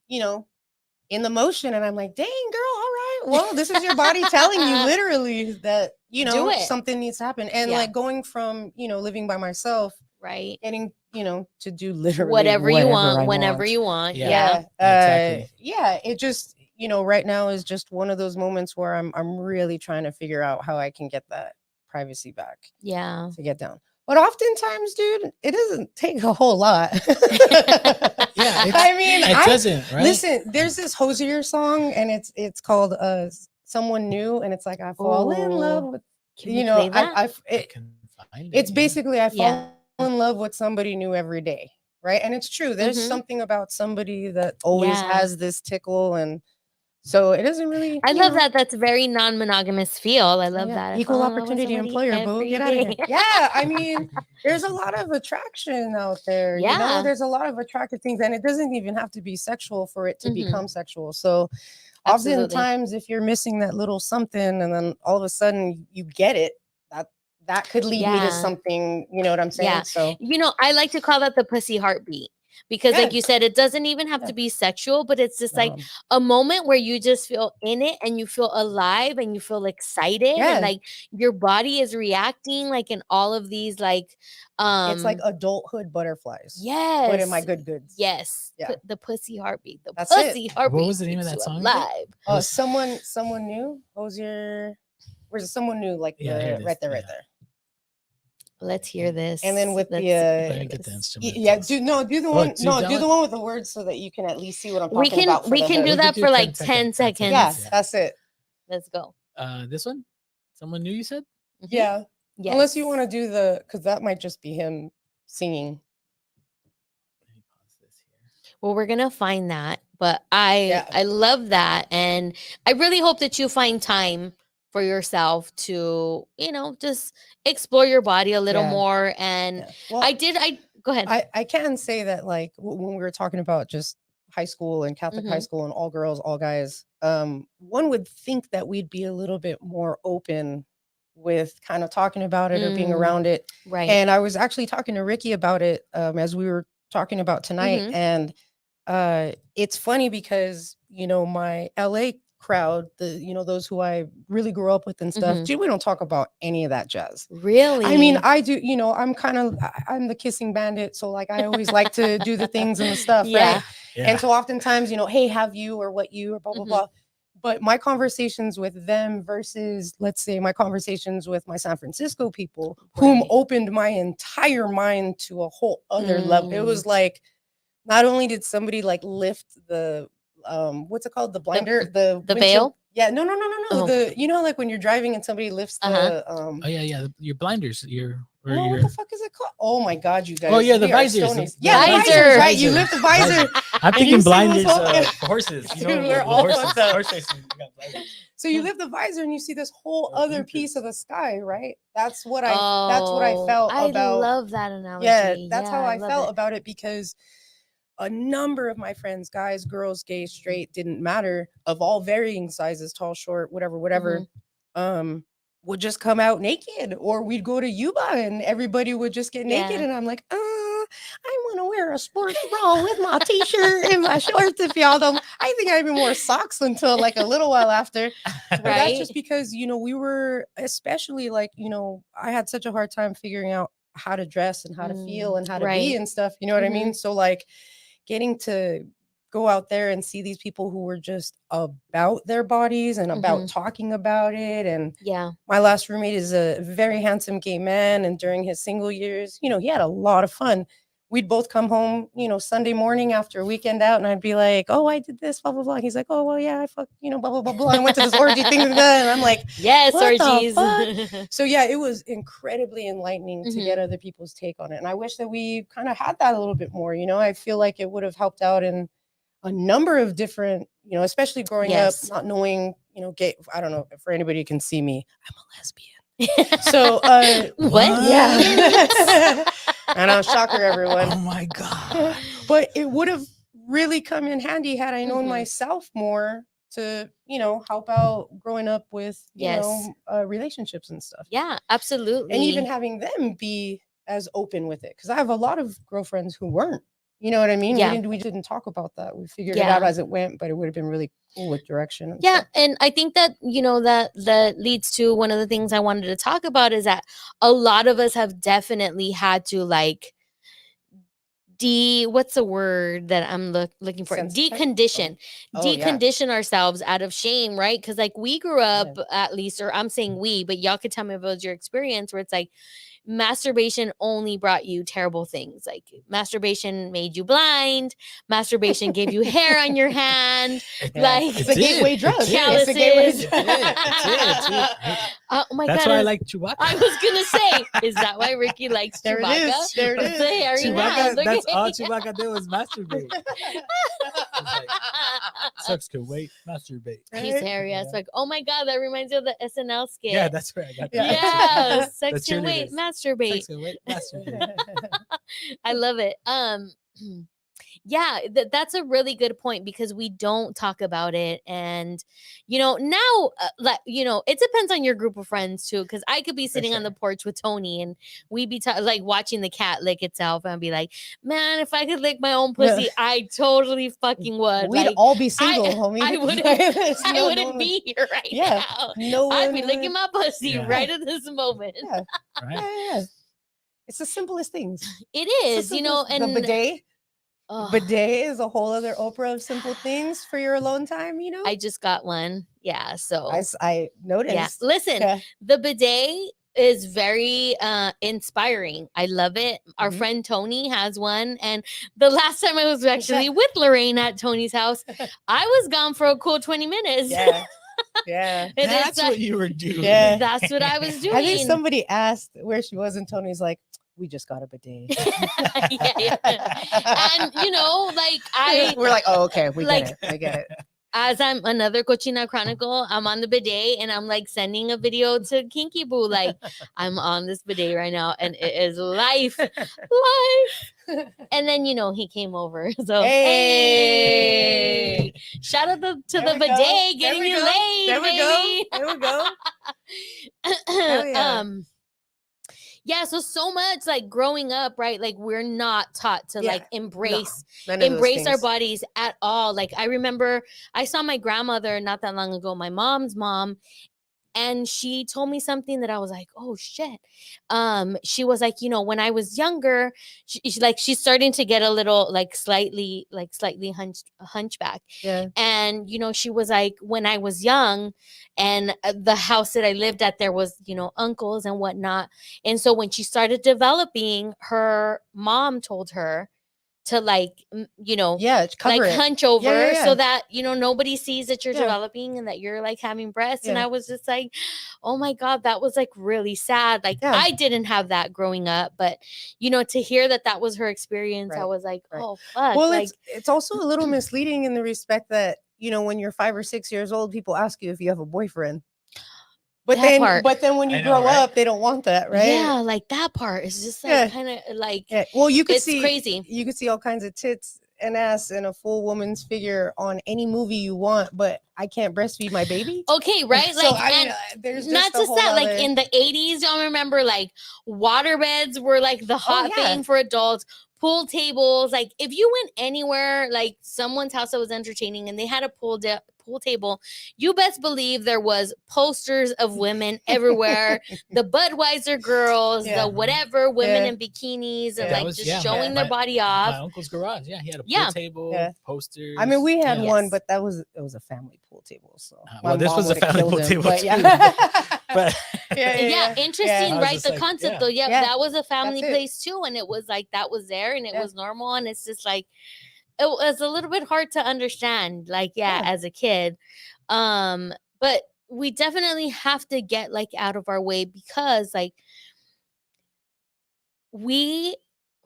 in the motion and I'm like, dang girl, all right. Well, this is your body telling you literally that, Do it. something needs to happen. And Yeah. like going from, living by myself, Right. getting, to do literally Whatever you want, I whenever want. you want. Yeah. Exactly. Yeah. It just, right now is just one of those moments where I'm really trying to figure out how I can get that privacy back. Yeah. To get down. But oftentimes, dude, it doesn't take a whole lot. Yeah, I mean, it doesn't, right? Listen, there's this Hosier song, and it's called "Someone New," and it's like I fall in love with, Can we play that? I can find it. It's basically I fall Yeah. in love with somebody new every day, right? And it's true. There's something about somebody that always Yeah. has this tickle, and so it doesn't really. I love that. That's very non-monogamous feel. I love Yeah. that. I Equal fall in love with opportunity somebody employer, boo. every Get out of here. day. Yeah. I mean, there's a lot of attraction out there. Yeah. There's a lot of attractive things, and it doesn't even have to be sexual for it to become sexual. So Absolutely. oftentimes if you're missing that little something and then all of a sudden you get it, that could lead me to something, you know what I'm saying? Yeah. So I like to call that the pussy heartbeat. Because like you said, it doesn't even have to be sexual, but it's just like a moment where you just feel in it and you feel alive and you feel excited and like your body is reacting like in all of these like it's like adulthood butterflies. Yes. But in my good goods. Yes. Yeah. The pussy heartbeat. The That's pussy heartbeat. What was the name of that song? Alive. Oh, someone new? Hosier. Where's it? Someone new? Like right there. Let's hear this. And then with get the instrument. Yeah, do the one. No, do the one with the words so that you can at least see what I'm talking about. We can do that for like 10 seconds. Yeah, that's it. Let's go. This one? Someone new, you said? Yeah. Yes. Unless you want to do because that might just be him singing. Well, we're gonna find that, but I love that, and I really hope that you find time for yourself to just explore your body a little more. And well, I go ahead. I can say that like when we were talking about just high school and Catholic high school and all girls, all guys, one would think that we'd be a little bit more open with kind of talking about it or being around it. Right. And I was actually talking to Ricky about it as we were talking about tonight. And it's funny because, my LA crowd, those who I really grew up with and stuff, gee, we don't talk about any of that jazz. Really? I mean, I do, I'm the kissing bandit. So like, I always like to do the things and the stuff. Right. Yeah. And so oftentimes, hey, have you or what you or blah, blah, blah. But my conversations with them versus, let's say, my conversations with my San Francisco people, whom opened my entire mind to a whole other level. It was like, not only did somebody like lift the what's it called, the blinder, the veil. Yeah, no. The, you know, like when you're driving and somebody lifts the oh yeah, your blinders, no, what the fuck is it called? Oh my god, you guys. Oh yeah, the we are visors. stonies. The Yeah, the visor. visors, right? You lift the visor. I'm and thinking you see blinders this whole- for horses. You Dude, know, we're the all horses. fucked up. Horse racing, you got blinders. So you lift the visor and you see this whole Oh, other blinkers. piece of the sky, right? That's what I felt I about. love that analogy. Yeah, that's how I love felt it. about it, because a number of my friends, guys, girls, gay, straight, didn't matter, of all varying sizes, tall, short, whatever, would just come out naked, or we'd go to Yuba and everybody would just get naked, and I'm like, I want to wear a sports bra with my t-shirt and my shorts. If y'all don't, I think I even wore socks until like a little while after. But that's just because, you know, we were, especially like, you know, I had such a hard time figuring out how to dress and how to feel and how to be and stuff. You know what I mean? So like getting to go out there and see these people who were just about their bodies and about talking about it. And my last roommate is a very handsome gay man. And during his single years, you know, he had a lot of fun. We'd both come home, you know, Sunday morning after a weekend out, and I'd be like, oh, I did this, blah, blah, blah. He's like, oh, well, yeah, I fucked, you know, blah, blah, blah, blah. I went to this orgy thing, and I'm like, yes, what orgies. the fuck? So yeah, it was incredibly enlightening to get other people's take on it. And I wish that we kind of had that a little bit more, you know. I feel like it would have helped out in a number of different, you know, especially growing up, not knowing, you know, gay. I don't know, for anybody who can see me, I'm a lesbian. So what? Yeah. And I'll shocker everyone. Oh my god. But it would have really come in handy had I known myself more to, you know, help out growing up with, you know, relationships and stuff. Yeah, absolutely. And even having them be as open with it, because I have a lot of girlfriends who weren't. You know what I mean? Yeah. We didn't talk about that. We figured it out as it went, but it would have been really cool with direction. And yeah. stuff. And I think that, you know, that leads to one of the things I wanted to talk about is that a lot of us have definitely had to like what's the word that I'm looking for? Decondition. Decondition ourselves out of shame, right? Because like we grew up at least, or I'm saying we, but y'all could tell me if it was your experience where it's like, masturbation only brought you terrible things. Like masturbation made you blind. Masturbation gave you hair on your hand. Like it's a gateway drug. Calluses. It's a gateway oh my That's god! why I like Chewbacca. I was gonna say, is that why Ricky likes there Chewbacca? It is. There it is. The hairy Chewbacca, hand. that's all Chewbacca did was masturbate. Like, sex can wait, masturbate. He's hairy as like, oh my god, that reminds me of the SNL skit. Yeah, that's right. I got that. Yeah, sex The can wait, cheerleaders. masturbate. Sex can wait, masturbate. I love it. Yeah, that's a really good point because we don't talk about it. And, you know, now, like, you know, it depends on your group of friends too. Cause I could be sitting on the porch with Tony and we'd be like watching the cat lick itself and I'd be like, man, if I could lick my own pussy, I totally fucking would. We'd like, all be single, homie. I wouldn't be here right now. No I'd be licking my pussy right at this moment. Yeah. Right. Yeah. It's the simplest things. It is, you know, and the bidet. Bidet is a whole other Oprah of simple things for your alone time, you know? I just got one. Yeah. So I noticed. Yeah. Listen, the bidet is very inspiring. I love it. Our friend Tony has one. And the last time I was actually with Lorraine at Tony's house, I was gone for a cool 20 minutes. Yeah. Yeah. That's what you were doing. Yeah. That's what I was doing. I think somebody asked where she was, and Tony's like, we just got a bidet. yeah. And you know, like we're like, oh, okay, we get it. I get it. As I'm another Cochina Chronicle, I'm on the bidet and I'm like sending a video to Kinky Boo. Like, I'm on this bidet right now and it is life. And then, you know, he came over. So, hey, shout out to the bidet getting you laid. There we go. There we go. Hell yeah. Yeah, so much like growing up, right? Like we're not taught to like embrace our bodies at all. Like I remember I saw my grandmother not that long ago, my mom's mom, And she told me something that I was like, oh shit. She was like, you know, when I was younger, she's starting to get a little slightly hunchback. Yeah. And, you know, she was like, when I was young and the house that I lived at, there was, you know, uncles and whatnot. And so when she started developing, her mom told her to you know, Yeah. Cover it. hunch over Yeah. so that, you know, nobody sees that you're Yeah. developing and that you're like having breasts. And Yeah. I was just like, oh my God, that was like really sad. Like Yeah. I didn't have that growing up, but you know, to hear that that was her experience, I Right. was like, Right. oh fuck. Well, like it's also a little misleading in the respect that, you know, when you're 5 or 6 years old, people ask you if you have a boyfriend. But that part. then when you I know, grow right? up, they don't want that, right? Yeah, like that part is just like Yeah. kind of like Yeah. Well, you could it's see crazy. You could see all kinds of tits and ass and a full woman's figure on any movie you want, but I can't breastfeed my baby. Okay, right? So, Like, I mean, and there's not just a just whole that, like other- in the 80s, y'all remember like water beds were like the hot yeah. thing for adults, pool tables. Like if you went anywhere, like someone's house that was entertaining and they had a pool table, you best believe there was posters of women everywhere. The Budweiser girls, Yeah. the whatever women Yeah. in bikinis and Yeah. like just showing their body My off. uncle's garage. Yeah, he had a pool Yeah. table, Yeah. posters. I mean, we had yeah. one, Yes. but it was a family pool table. So well, my this mom was a would've family killed pool him, table but too. yeah. But Yeah, interesting, I was right? just The like, concept yeah. though. Yeah, Yeah. that was a family That's it. place too. And it was like that was there and it Yeah. was normal. And it's just like it was a little bit hard to understand, like, yeah, Yeah. as a kid. But we definitely have to get like out of our way because like we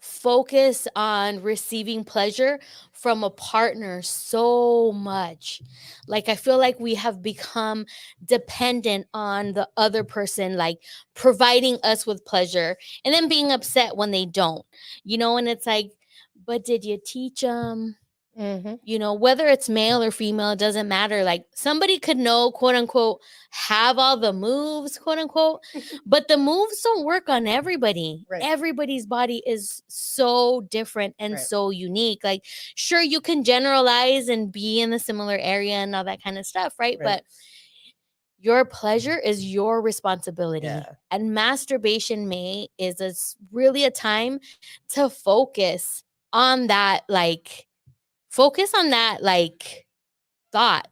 focus on receiving pleasure from a partner so much. Like I feel like we have become dependent on the other person, like providing us with pleasure and then being upset when they don't, you know. And it's like, but did you teach them? Mm-hmm. You know, whether it's male or female, it doesn't matter. Like somebody could know, quote unquote, have all the moves, quote unquote, but the moves don't work on everybody. Right. Everybody's body is so different and Right. so unique. Like, sure, you can generalize and be in a similar area and all that kind of stuff, right? Right. But your pleasure is your responsibility. Yeah. And Masturbation May is really a time to focus on that, like thought,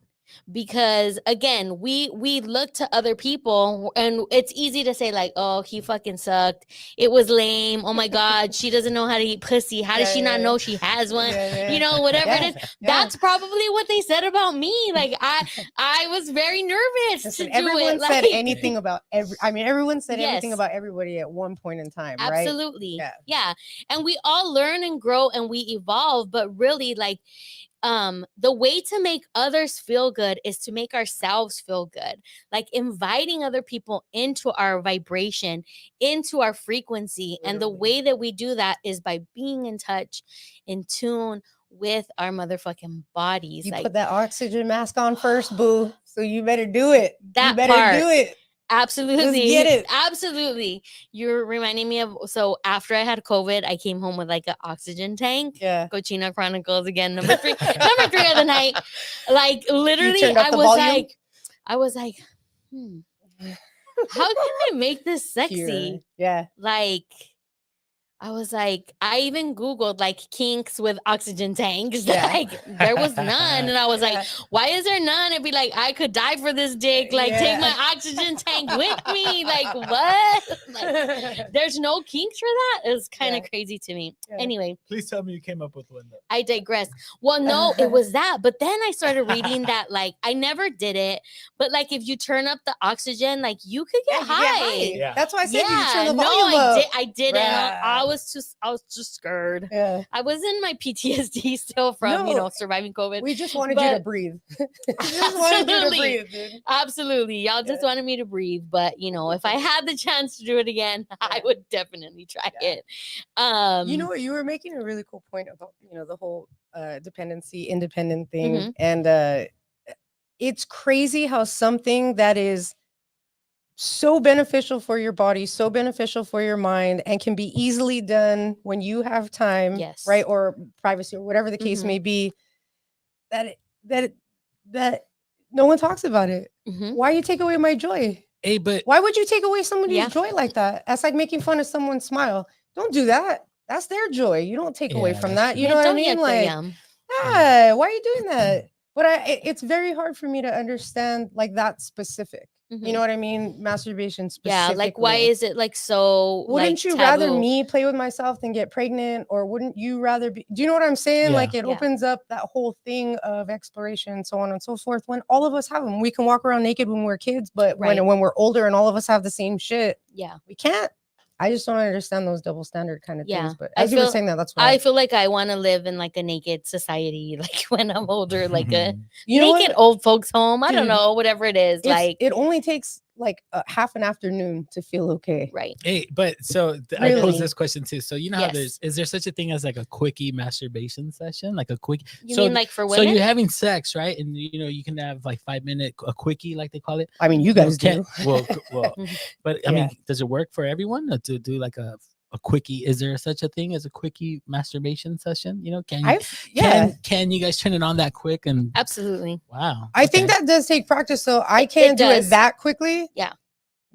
because again we look to other people and it's easy to say like, oh, he fucking sucked, it was lame, oh my god, she doesn't know how to eat pussy, how does she not know she has one? You know, whatever it is. That's probably what they said about me. Like I was very nervous. Listen, to do everyone it. said Like, anything about everyone said everything Yes. about everybody at one point in time, right? Absolutely. Yeah. Yeah. And we all learn and grow and we evolve, but really like the way to make others feel good is to make ourselves feel good. Like inviting other people into our vibration, into our frequency. And the Literally. way that we do that is by being in touch, in tune with our motherfucking bodies. You like put that oxygen mask on first, boo. So you better do it. That you better part. do it. Absolutely. Just get it. Absolutely. You're reminding me of, so after I had COVID, I came home with like an oxygen tank. Yeah. Cochina Chronicles again, number 3. Number 3 of the night. Like literally, turned up I the was volume? like, how can I make this sexy? Pure. Yeah. Like, I was like, I even Googled like kinks with oxygen tanks. Yeah. Like, there was none. And I was Yeah. like, why is there none? It'd be like, I could die for this dick. Like, Yeah. take my oxygen tank with me. Like, what? Like, there's no kinks for that? It's kind of crazy to me. Yeah. Anyway, please tell me you came up with one. Though. I digress. Well, no, it was that. But then I started reading that, like, I never did it. But like, if you turn up the oxygen, like, you could get high. Yeah. That's why I said you Yeah, turn the no, volume up. I didn't. Bruh. I was just scared. Yeah. I was in my PTSD still from, No. surviving COVID. We just wanted you to But- breathe. We just wanted you to Absolutely. breathe, dude. Absolutely. Y'all just wanted me to breathe. But, if I had the chance to do it again, I would definitely try Yeah. it. You know what? You were making a really cool point about, the whole dependency, independent thing. Mhm. And it's crazy how something that is so beneficial for your body, so beneficial for your mind, and can be easily done when you have time, Yes. right? Or privacy or whatever the case Mhm. may be, that no one talks about it. Mhm. Why you take away my joy? Hey, but Why would you take away somebody's Yeah. joy like that? That's like making fun of someone's smile. Don't do that. That's their joy. You don't take away Yeah, from that's that. You true. know what I Don't mean? yuck their Like, yum. yeah, why are you doing that? But it's very hard for me to understand like that specific. You Mhm. know what I mean? Masturbation Yeah, specifically. like why is it like so Wouldn't like you rather taboo? me play with myself than get pregnant, or wouldn't you rather be? Do you know what I'm saying? Yeah. Like it Yeah. opens up that whole thing of exploration, so on and so forth. When all of us have them, we can walk around naked when we're kids, but Right. when we're older and all of us have the same shit, Yeah. we can't. I just don't understand those double standard kind of Yeah. things. But I as you were feel- saying that, that's I why feel like I want to live in like a naked society, like when I'm older, like a you know naked what? old folks home. I don't Dude, know, whatever it is. Like, It only takes like a half an afternoon to feel okay. right. Hey, but so I pose Really? this question too. So you know how Yes. is there such a thing as like a quickie masturbation session, like a quick? You so mean like for so women? you're having sex, right? And you know you can have like 5 minute a quickie, like they call it. I mean, you You know, guys do. well, Mhm. but I Yeah. mean, does it work for everyone to do like a quickie? Is there such a thing as a quickie masturbation session? You know, can you guys turn it on that quick? And Absolutely. wow, I think okay. that does take practice. So I It can't do it does. that quickly. Yeah.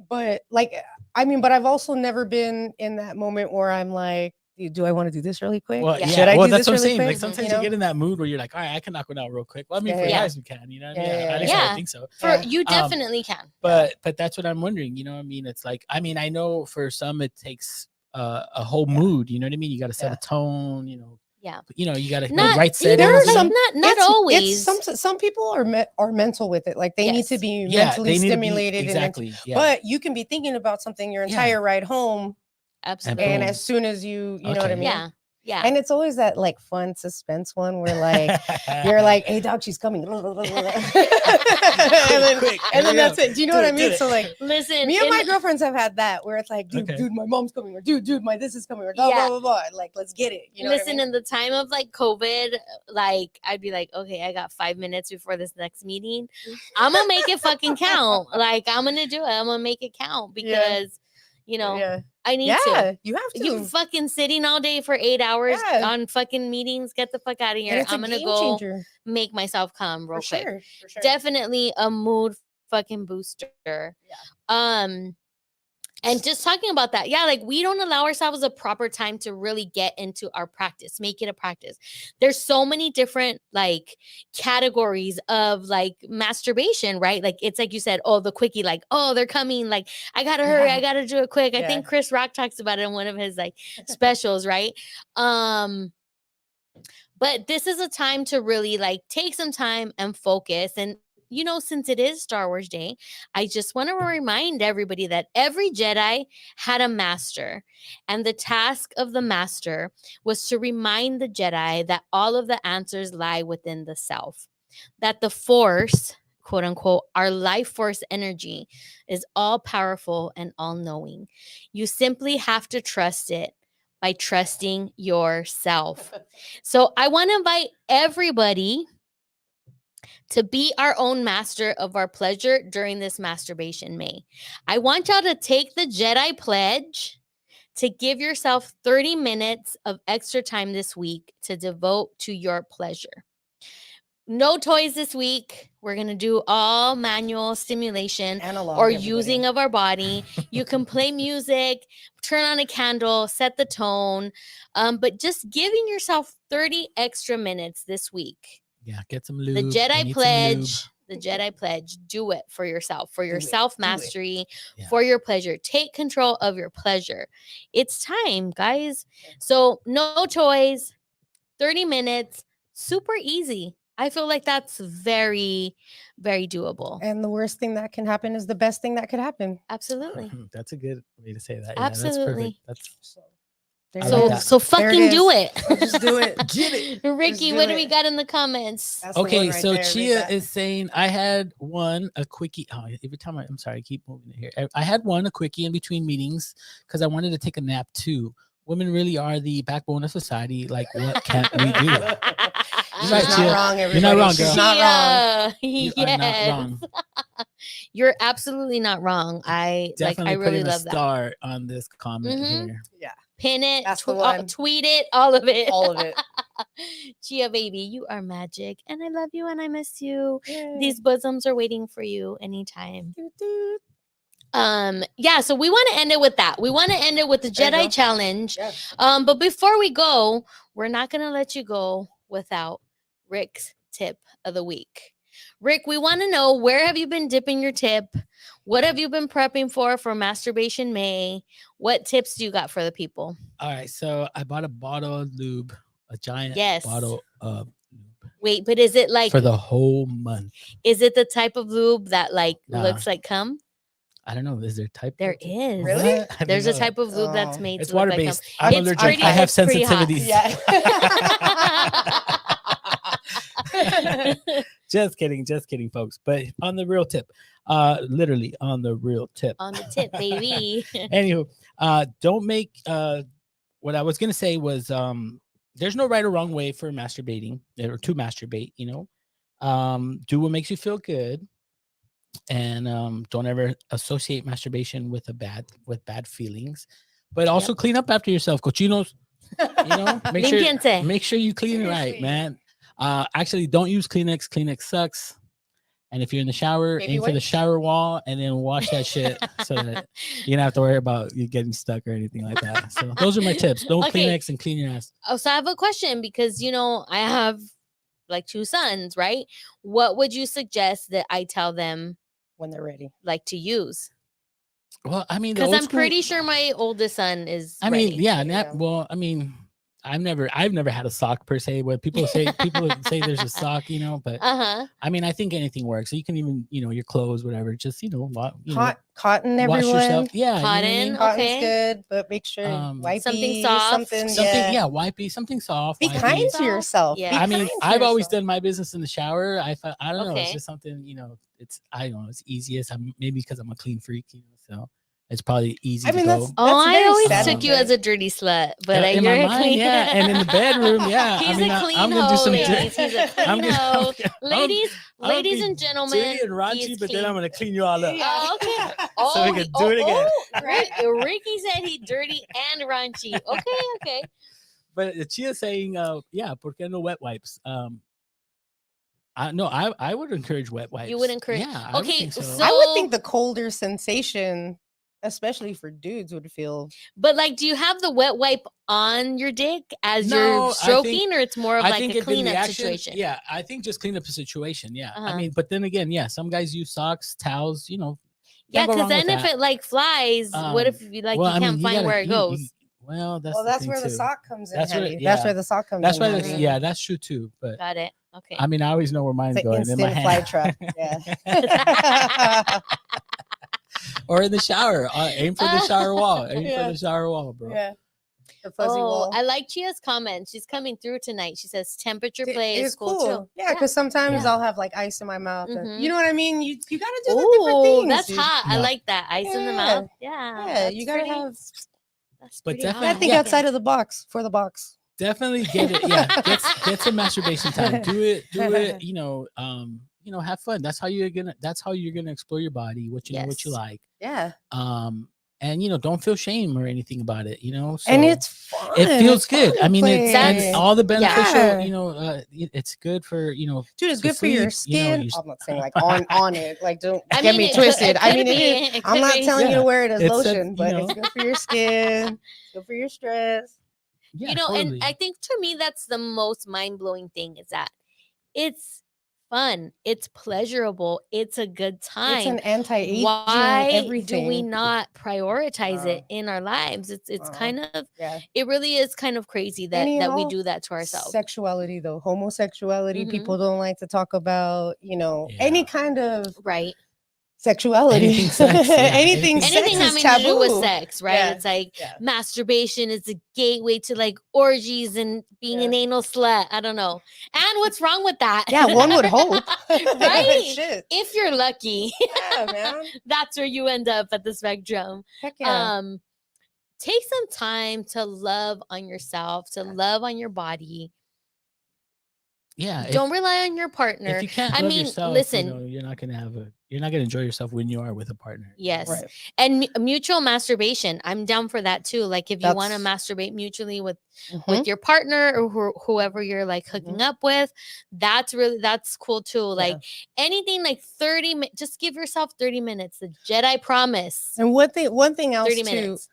But like, I mean, but I've also never been in that moment where I'm like, do I want to do this really quick? Well, Yeah. yeah. Should I well, do that's this what I'm really saying. quick? Like sometimes You you know? get in that mood where you're like, all right, I can knock it out real quick. Well, I mean, Yeah, for yeah. guys, we can. You know what I mean? Yeah, At yeah, least I yeah. would think so. For Yeah. you definitely can. But that's what I'm wondering. You know, what I mean, it's like, I mean, I know for some it takes a whole Yeah. mood. You know what I mean? You got to set Yeah. a tone. Yeah. You know, you got to Not right you know, settings. like you know? not always. Some people are mental with it. Like they need to Yes. be Yeah, mentally they need to be stimulated. exactly. Yeah. But you can be thinking about something your Yeah. entire ride home, Absolutely. and boom. as soon as you know what I Okay. mean? Yeah. Yeah. And it's always that like fun suspense one where like you're like, hey dog, she's coming. and then, Quick, and then here we that's go. it. Do you know Do what I it, do mean? it. So like Listen, me and in- my girlfriends have had that where it's like, dude, Okay. dude, my mom's coming, or dude, my this is coming, or blah, Yeah. blah, blah, blah. Like, let's get it. You know what I listen, mean? in the time of like COVID, like I'd be like, okay, I got 5 minutes before this next meeting. I'm gonna make it fucking count. Like I'm gonna do it. I'm gonna make it count because you know Yeah. I need Yeah, to. you have to. You fucking sitting all day for 8 hours Yeah. on fucking meetings. Get the fuck out of and here. it's a I'm gonna game go changer. make myself come real For quick. sure. For sure. Definitely a mood fucking booster. And just talking about that, yeah, like we don't allow ourselves a proper time to really get into our practice, make it a practice. There's so many different like categories of like masturbation, right? Like it's like you said, oh, the quickie, like, oh, they're coming, like I gotta hurry, I gotta do it quick. I Yeah. think Chris Rock talks about it in one of his like specials, right? But this is a time to really like take some time and focus. And you know, since it is Star Wars Day, I just want to remind everybody that every Jedi had a master. And the task of the master was to remind the Jedi that all of the answers lie within the self, that the Force, quote unquote, our life force energy is all powerful and all knowing. You simply have to trust it by trusting yourself. So I want to invite everybody to be our own master of our pleasure during this Masturbation May. I want y'all to take the Jedi pledge to give yourself 30 minutes of extra time this week to devote to your pleasure. No toys this week. We're going to do all manual stimulation Analog, or everybody. using of our body. You can play music, turn on a candle, set the tone, but just giving yourself 30 extra minutes this week. Yeah, get some The lube. Jedi pledge, the Jedi pledge, do it for yourself, for your Do it, self do it. mastery, Yeah. for your pleasure. Take control of your pleasure. It's time, guys. So no toys, 30 minutes, super easy. I feel like that's very, very doable. And the worst thing that can happen is the best thing that could happen. Absolutely. That's a good way to say that. Absolutely. Yeah, that's So, I So, like that. so There fucking it do is. it. Just do it. Get it. Ricky, do what do we it. got in the comments? That's the one Okay, right so there. Read Chia that. is saying I had a quickie. Oh, every time I'm sorry, I keep moving it here. I had a quickie in between meetings because I wanted to take a nap too. Women really are the backbone of society. Like, what can't we do? She's Right, not Chia. wrong, You're everybody. not wrong, She's girl. not wrong. You are not Yes. wrong. You're absolutely not wrong. I Definitely really putting a love that. star on this comment Mhm. here. Yeah, Pin it, That's the one. tweet it, all of it. all of it. Chia baby, you are magic, and I love you and I miss you. Yay. These bosoms are waiting for you anytime. Doot, doot. Yeah, so we want to end it with that. We want to end it with the There you Jedi go. challenge. Yeah. But before we go, we're not gonna let you go without Rick's tip of the week. Rick, we want to know, where have you been dipping your tip? What have you been prepping for Masturbation May? What tips do you got for the people? All right, so I bought a bottle of lube, a giant Yes. bottle of lube Wait, but is it like, for the whole month. is it the type of lube that like Nah. looks like cum? I don't know. Is there type? There of is. Really? What? I didn't There's a know that. type of lube that's Oh. made It's to look water like cum. based. I'm It's allergic. pretty- I have it's pretty hot. sensitivities. Yeah. Just kidding, folks. But on the real tip, literally on the real tip. On the tip, baby. Anywho, don't make what I was gonna say was there's no right or wrong way for masturbating or to masturbate, do what makes you feel good, and don't ever associate masturbation with bad feelings, but also clean up after yourself, cochinos. Limpiense. Make sure you clean it right, Seriously. man. Actually, don't use Kleenex. Kleenex sucks. And if you're in the shower, Baby aim for the wipes? shower wall and then wash that shit so that you don't have to worry about you getting stuck or anything like that. So those are my tips. Don't Okay. Kleenex and clean your ass. Oh, so I have a question, because I have like 2 sons, right? What would you suggest that I tell them When they're ready. like to use? Well, I mean, the Because old I'm school- pretty sure my oldest son is I mean, ready. yeah, Yeah. well, I mean, I've never had a sock per se. Where people say there's a sock, but Uh-huh. I mean, I think anything works. So you can even, your clothes, whatever. Just Cotton, wash everyone. yourself. Yeah, Cotton. Cotton's Okay. good, but make sure wipey, Something soft. something, something, yeah. wipey, something soft. Be wipey. kind Soft, to yourself. yeah. Be I mean, kind to I've always yourself. done my business in the shower. I don't know. It's Okay. just something, it's I don't know. It's easiest. Maybe because I'm a clean freak, so it's probably easy. I mean, to that's go. Oh, I very always sad took you of as it. a dirty slut, but in you're my a mind, clean. yeah, and in the bedroom, yeah. He's I mean, a clean I'm gonna do hoe, some. ladies. He's a clean hoe. Ladies I'm and be gentlemen, dirty and raunchy, he's but clean. then I'm gonna clean you all up. Oh, okay. So Oh, we can do it again. Ricky said he dirty and raunchy. Okay. But Chia's saying, yeah, ¿por qué no wet wipes? I would encourage wet wipes. You would encourage- Yeah. I would Okay, think so- I would think the colder sensation, especially for dudes, would feel. But like, do you have the wet wipe on your dick as No, you're I stroking, think- or it's more of I like think a it'd be the cleanup action- situation? Yeah, I think just clean up the situation. Yeah. Uh-huh. I mean, but then again, yeah, some guys use socks, towels, Yeah, go because wrong then with if that. it like flies, what if you well, you I mean, can't you find gotta- where it you- goes? you- well, that's Well, the that's thing, where the too. sock comes in. That's where- Handy. yeah. That's where the sock comes That's in. why. handy. Yeah, that's true too. But Got it. Okay. I mean, I always know where mine's It's an going in my instant fly hand. trap. Yeah. Or in the shower. Aim for the shower wall. Aim Yeah. for the shower wall, bro. Yeah. The fuzzy wall. I like Chia's comment. She's coming through tonight. She says temperature play is It's cool, cool. too. Yeah, because sometimes Yeah. I'll have like ice in my mouth. And, Mhm. you know what I mean? You gotta do the different Oh, things. that's dude. hot. I Yeah. like that. Ice in the Yeah. mouth. Yeah. Yeah, that's you gotta pretty- have. That's But pretty definitely- I hot. think Yeah. outside of the box for the box. Definitely get it. Yeah, get some masturbation time. Do it. Have fun. That's how you're gonna explore your body. What you Yes. like. Yeah, And don't feel shame or anything about it. So and it's fun. it feels It's good. fun I to mean, it's play. and all the beneficial. Yeah. It's good for Dude, it's to good for your sleep, you know, skin. you- I'm not saying like on it. Like don't I get mean, me it twisted. could- I it mean, could it be- is. it I'm could not be. telling you to wear it as It's a- lotion, but you it's know. good for your skin. It's good for your stress. Yeah, And totally. I think to me that's the most mind-blowing thing, is that it's fun, it's pleasurable, it's a good It's time. an anti-aging. Why everything. do we not prioritize it Wow. in our lives? It's Wow. kind of, Yeah. it really is kind of crazy that Any and that we all do that to ourselves. Sexuality, though, homosexuality, Mhm. people don't like to talk about. Yeah. Any kind of Right. sexuality. Anything sex, yeah. Anything Anything sex Anything is having taboo. to do with sex, right? Yeah. It's like Yeah. masturbation is a gateway to like orgies and being Yeah. an anal slut. I don't know. And what's wrong with that? Yeah, one would hope. Right? Shit. If you're lucky, Yeah, man. that's where you end up at the spectrum. Heck yeah. Take some time to love on yourself, to love on your body. Yeah. Don't rely on your partner. If you can't I love mean, yourself, listen, you're not gonna have a you're not gonna enjoy yourself when you are with a partner. Yes. Right. And mutual masturbation. I'm down for that too. Like if you want to That's- masturbate mutually with Mhm. your partner or whoever you're like hooking up with, that's cool too. Like anything like 30 minutes, just give yourself 30 minutes. The Jedi promise. And one thing else 30 too, minutes.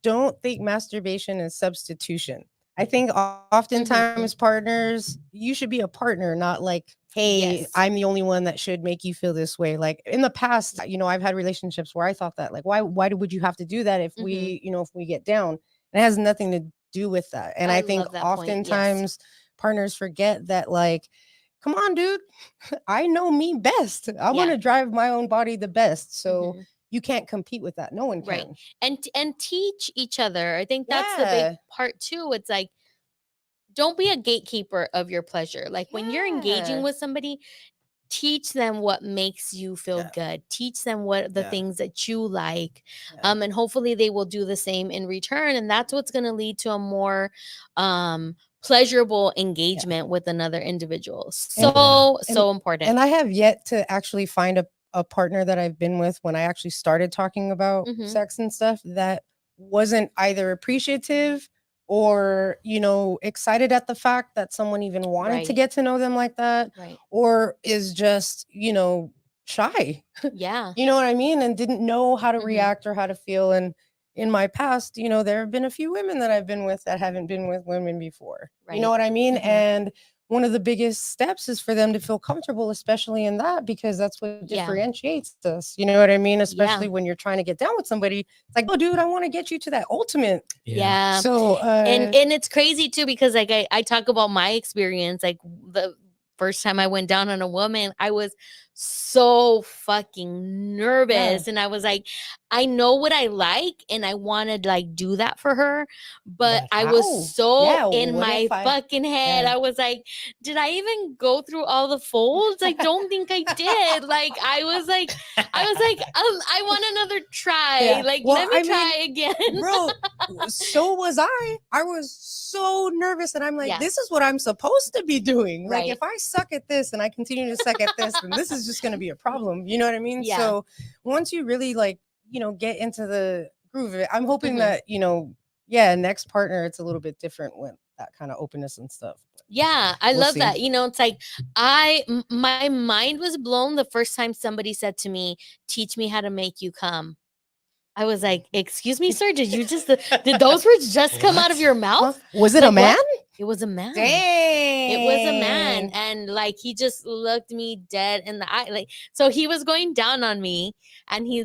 don't think masturbation is substitution. I think oftentimes partners, you should be a partner, not like, hey, Yes. I'm the only one that should make you feel this way. Like in the past, you know, I've had relationships where I thought that, like, why would you have to do that if we, you know, if we get down? It has nothing to do with that. And I think love that point. Yes. oftentimes partners forget that, like, come on, dude, I know me best. I want to drive my own body the best. So you can't compete with that. No one can. And teach each other. I think that's the big part too. It's like, don't be a gatekeeper of your pleasure. Like when you're engaging with somebody, teach them what makes you feel good. Teach them what the things that you like. And hopefully they will do the same in return. And that's what's going to lead to a more pleasurable engagement with another individual. So important. And I have yet to actually find a partner that I've been with when I actually started talking about sex and stuff that wasn't either appreciative or, you know, excited at the fact that someone even wanted to get to know them like that, or is just, you know, shy. You know what I mean? And didn't know how to react or how to feel. And in my past, you know, there have been a few women that I've been with that haven't been with women before. You know what I mean? And one of the biggest steps is for them to feel comfortable, especially in that, because that's what differentiates us. You know what I mean? Especially when you're trying to get down with somebody. It's like, oh, dude, I want to get you to that ultimate. So, and it's crazy too, because like I talk about my experience. Like the first time I went down on a woman, I was so fucking nervous. And I was like, I know what I like and I want to like do that for her. But I was so in my fucking head. I was like, did I even go through all the folds? I don't think I did. Like, I was like, I want another try. Like, let me try again. Bro, so was I. I was so nervous. And I'm like, this is what I'm supposed to be doing. Like, if I suck at this and I continue to suck at this, then this is just going to be a problem. You know what I mean? So once you really like, you know, get into the groove of it, I'm hoping that, you know, next partner, it's a little bit different with that kind of openness and stuff. I love that. You know, it's like my mind was blown the first time somebody said to me, teach me how to make you come. I was like, excuse me, sir, did those words just come out of your mouth? Was it a man? It was a man. Dang. It was a man. And like, he just looked me dead in the eye. Like, so he was going down on me and he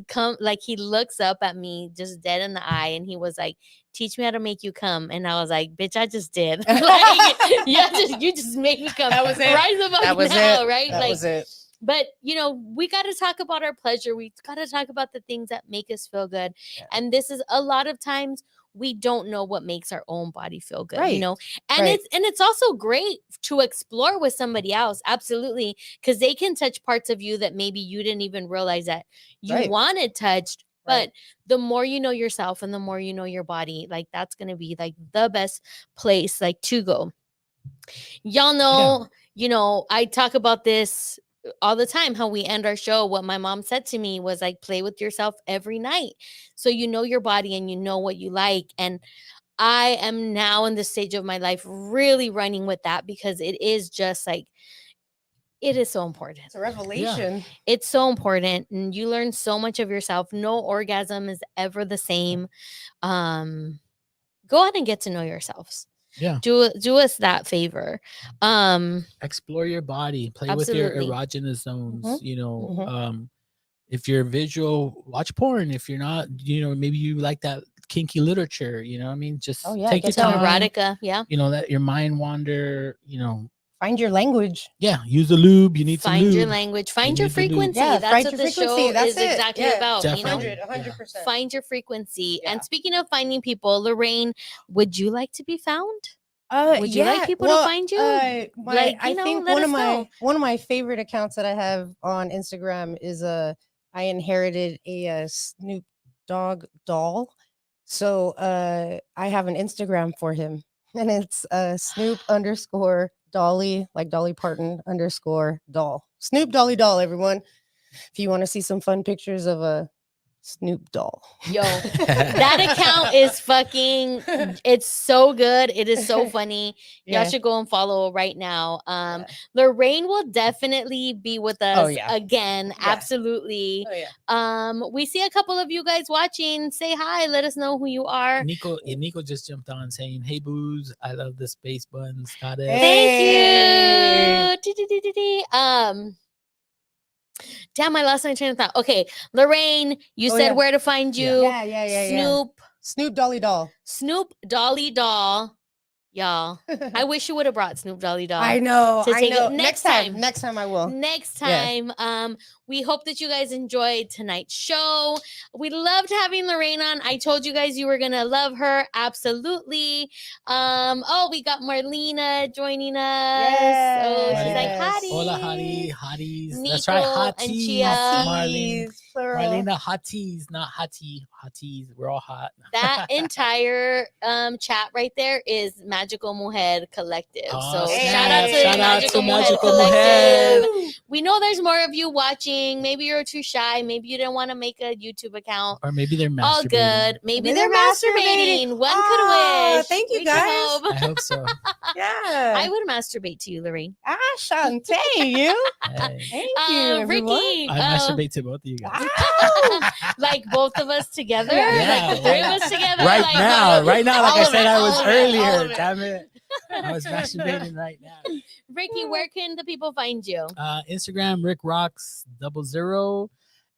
looks up at me just dead in the eye. And he was like, teach me how to make you come. And I was like, bitch, I just did. Like, you just made me come. That was it. Rise above that was now, it. Right? That like, was it. But, you know, we got to talk about our pleasure. We got to talk about the things that make us feel good. And this is a lot of times we don't know what makes our own body feel good, you know, and it's also great to explore with somebody else. Absolutely. Because they can touch parts of you that maybe you didn't even realize that you wanted touched. But the more you know yourself and the more you know your body, like that's going to be like the best place like to go. Y'all know, you know, I talk about this all the time, how we end our show. What my mom said to me was like, play with yourself every night. So you know your body and you know what you like. And I am now in this stage of my life really running with that, because it is just like, it is so important. It's a revelation. It's so important. And you learn so much of yourself. No orgasm is ever the same. Go ahead and get to know yourselves. Do us that favor. Explore your body, play with your erogenous zones. You know, if you're visual, watch porn. If you're not, you know, maybe you like that kinky literature, you know what I mean? Just take your time. Erotica, you know, let your mind wander, you know. Find your language. Use the lube. You need to find your language. Find your frequency. That's what the show is exactly about. Definitely. You know? 100%. Find your frequency. And speaking of finding people, Lorraine, would you like to be found? Would you like people to find you? I think one of my favorite accounts that I have on Instagram is I inherited a Snoop Dogg doll. So I have an Instagram for him, and it's Snoop_Dolly, like Dolly Parton _ doll. Snoop Dolly doll, everyone. If you want to see some fun pictures of a Snoop doll. Yo, that account is fucking, it's so good. It is so funny. Y'all should go and follow right now. Lorraine will definitely be with us again. Absolutely. We see a couple of you guys watching. Say hi. Let us know who you are. Nico just jumped on saying, "Hey booze, I love the space buttons. Got it. Thank you. Damn, I lost my train of thought. Okay, Lorraine, you said where to find you. Yeah. Snoop Dolly Doll. Snoop Dolly Doll. Y'all, I wish you would have brought Snoop Dolly Doll. I know. Next time I will. Next time. We hope that you guys enjoyed tonight's show. We loved having Lorraine on. I told you guys you were gonna love her. Absolutely. We got Marlena joining us. Yes. Oh, she's like hottie. Hola, hotties. Nico That's right, hotties. and Chia. Marlena, hotties, not hotties. We're all hot. That entire chat right there is Magical Mujer Collective. So shout out to Magical Mujer. We know there's more of you watching. Maybe you're too shy. Maybe you didn't want to make a YouTube account. Or maybe they're masturbating. All good. Maybe they're masturbating. One could wish. Thank you, guys. I hope so. Yeah. I would masturbate to you, Lorraine. Shantae, you. Hey. Thank you, Ricky. I masturbate to both of you guys. Like both of us together? Yeah. Like the three of us together? Right now, like I said, I was all earlier. of it. Damn it. I was masturbating right now. Ricky, where can the people find you? Instagram, RickRocks00.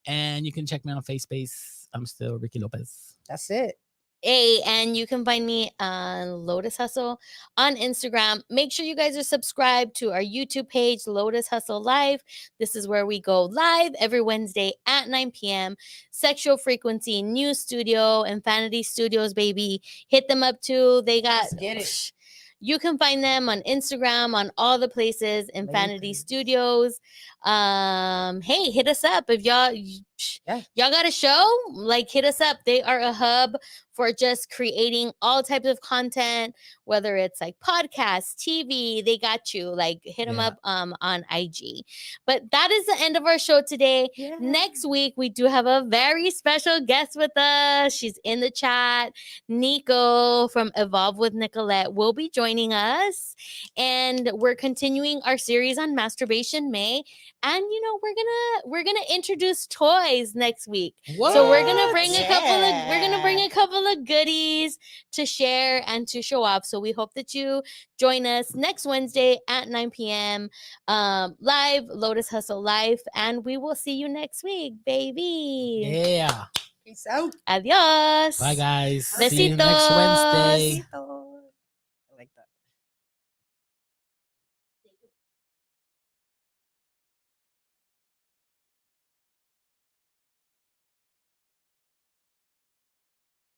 And you can check me on FaceSpace. I'm still Ricky Lopez. That's it. And you can find me on Lotus Hustle on Instagram. Make sure you guys are subscribed to our YouTube page, Lotus Hustle Live. This is where we go live every Wednesday at 9 p.m. Sexual Frequency, New Studio, Infinity Studios, baby. Hit them up too. They got... Let's get it. You can find them on Instagram, on all the places, Infinity Studios. Hey, hit us up if y'all got a show. Like, hit us up. They are a hub for just creating all types of content, whether it's like podcasts, TV. They got you. Like, hit them up on IG. But that is the end of our show today. Yeah. Next week we do have a very special guest with us. She's in the chat. Nico from Evolve with Nicolette will be joining us, and we're continuing our series on Masturbation May. And we're gonna introduce toys next week. What? So we're gonna bring a couple of goodies to share and to show off. So we hope that you join us next Wednesday at 9 p.m. Live, Lotus Hustle Live, and we will see you next week, baby. Yeah. Peace out. Adios. Bye, guys. Besitos. See you next Wednesday. Besitos.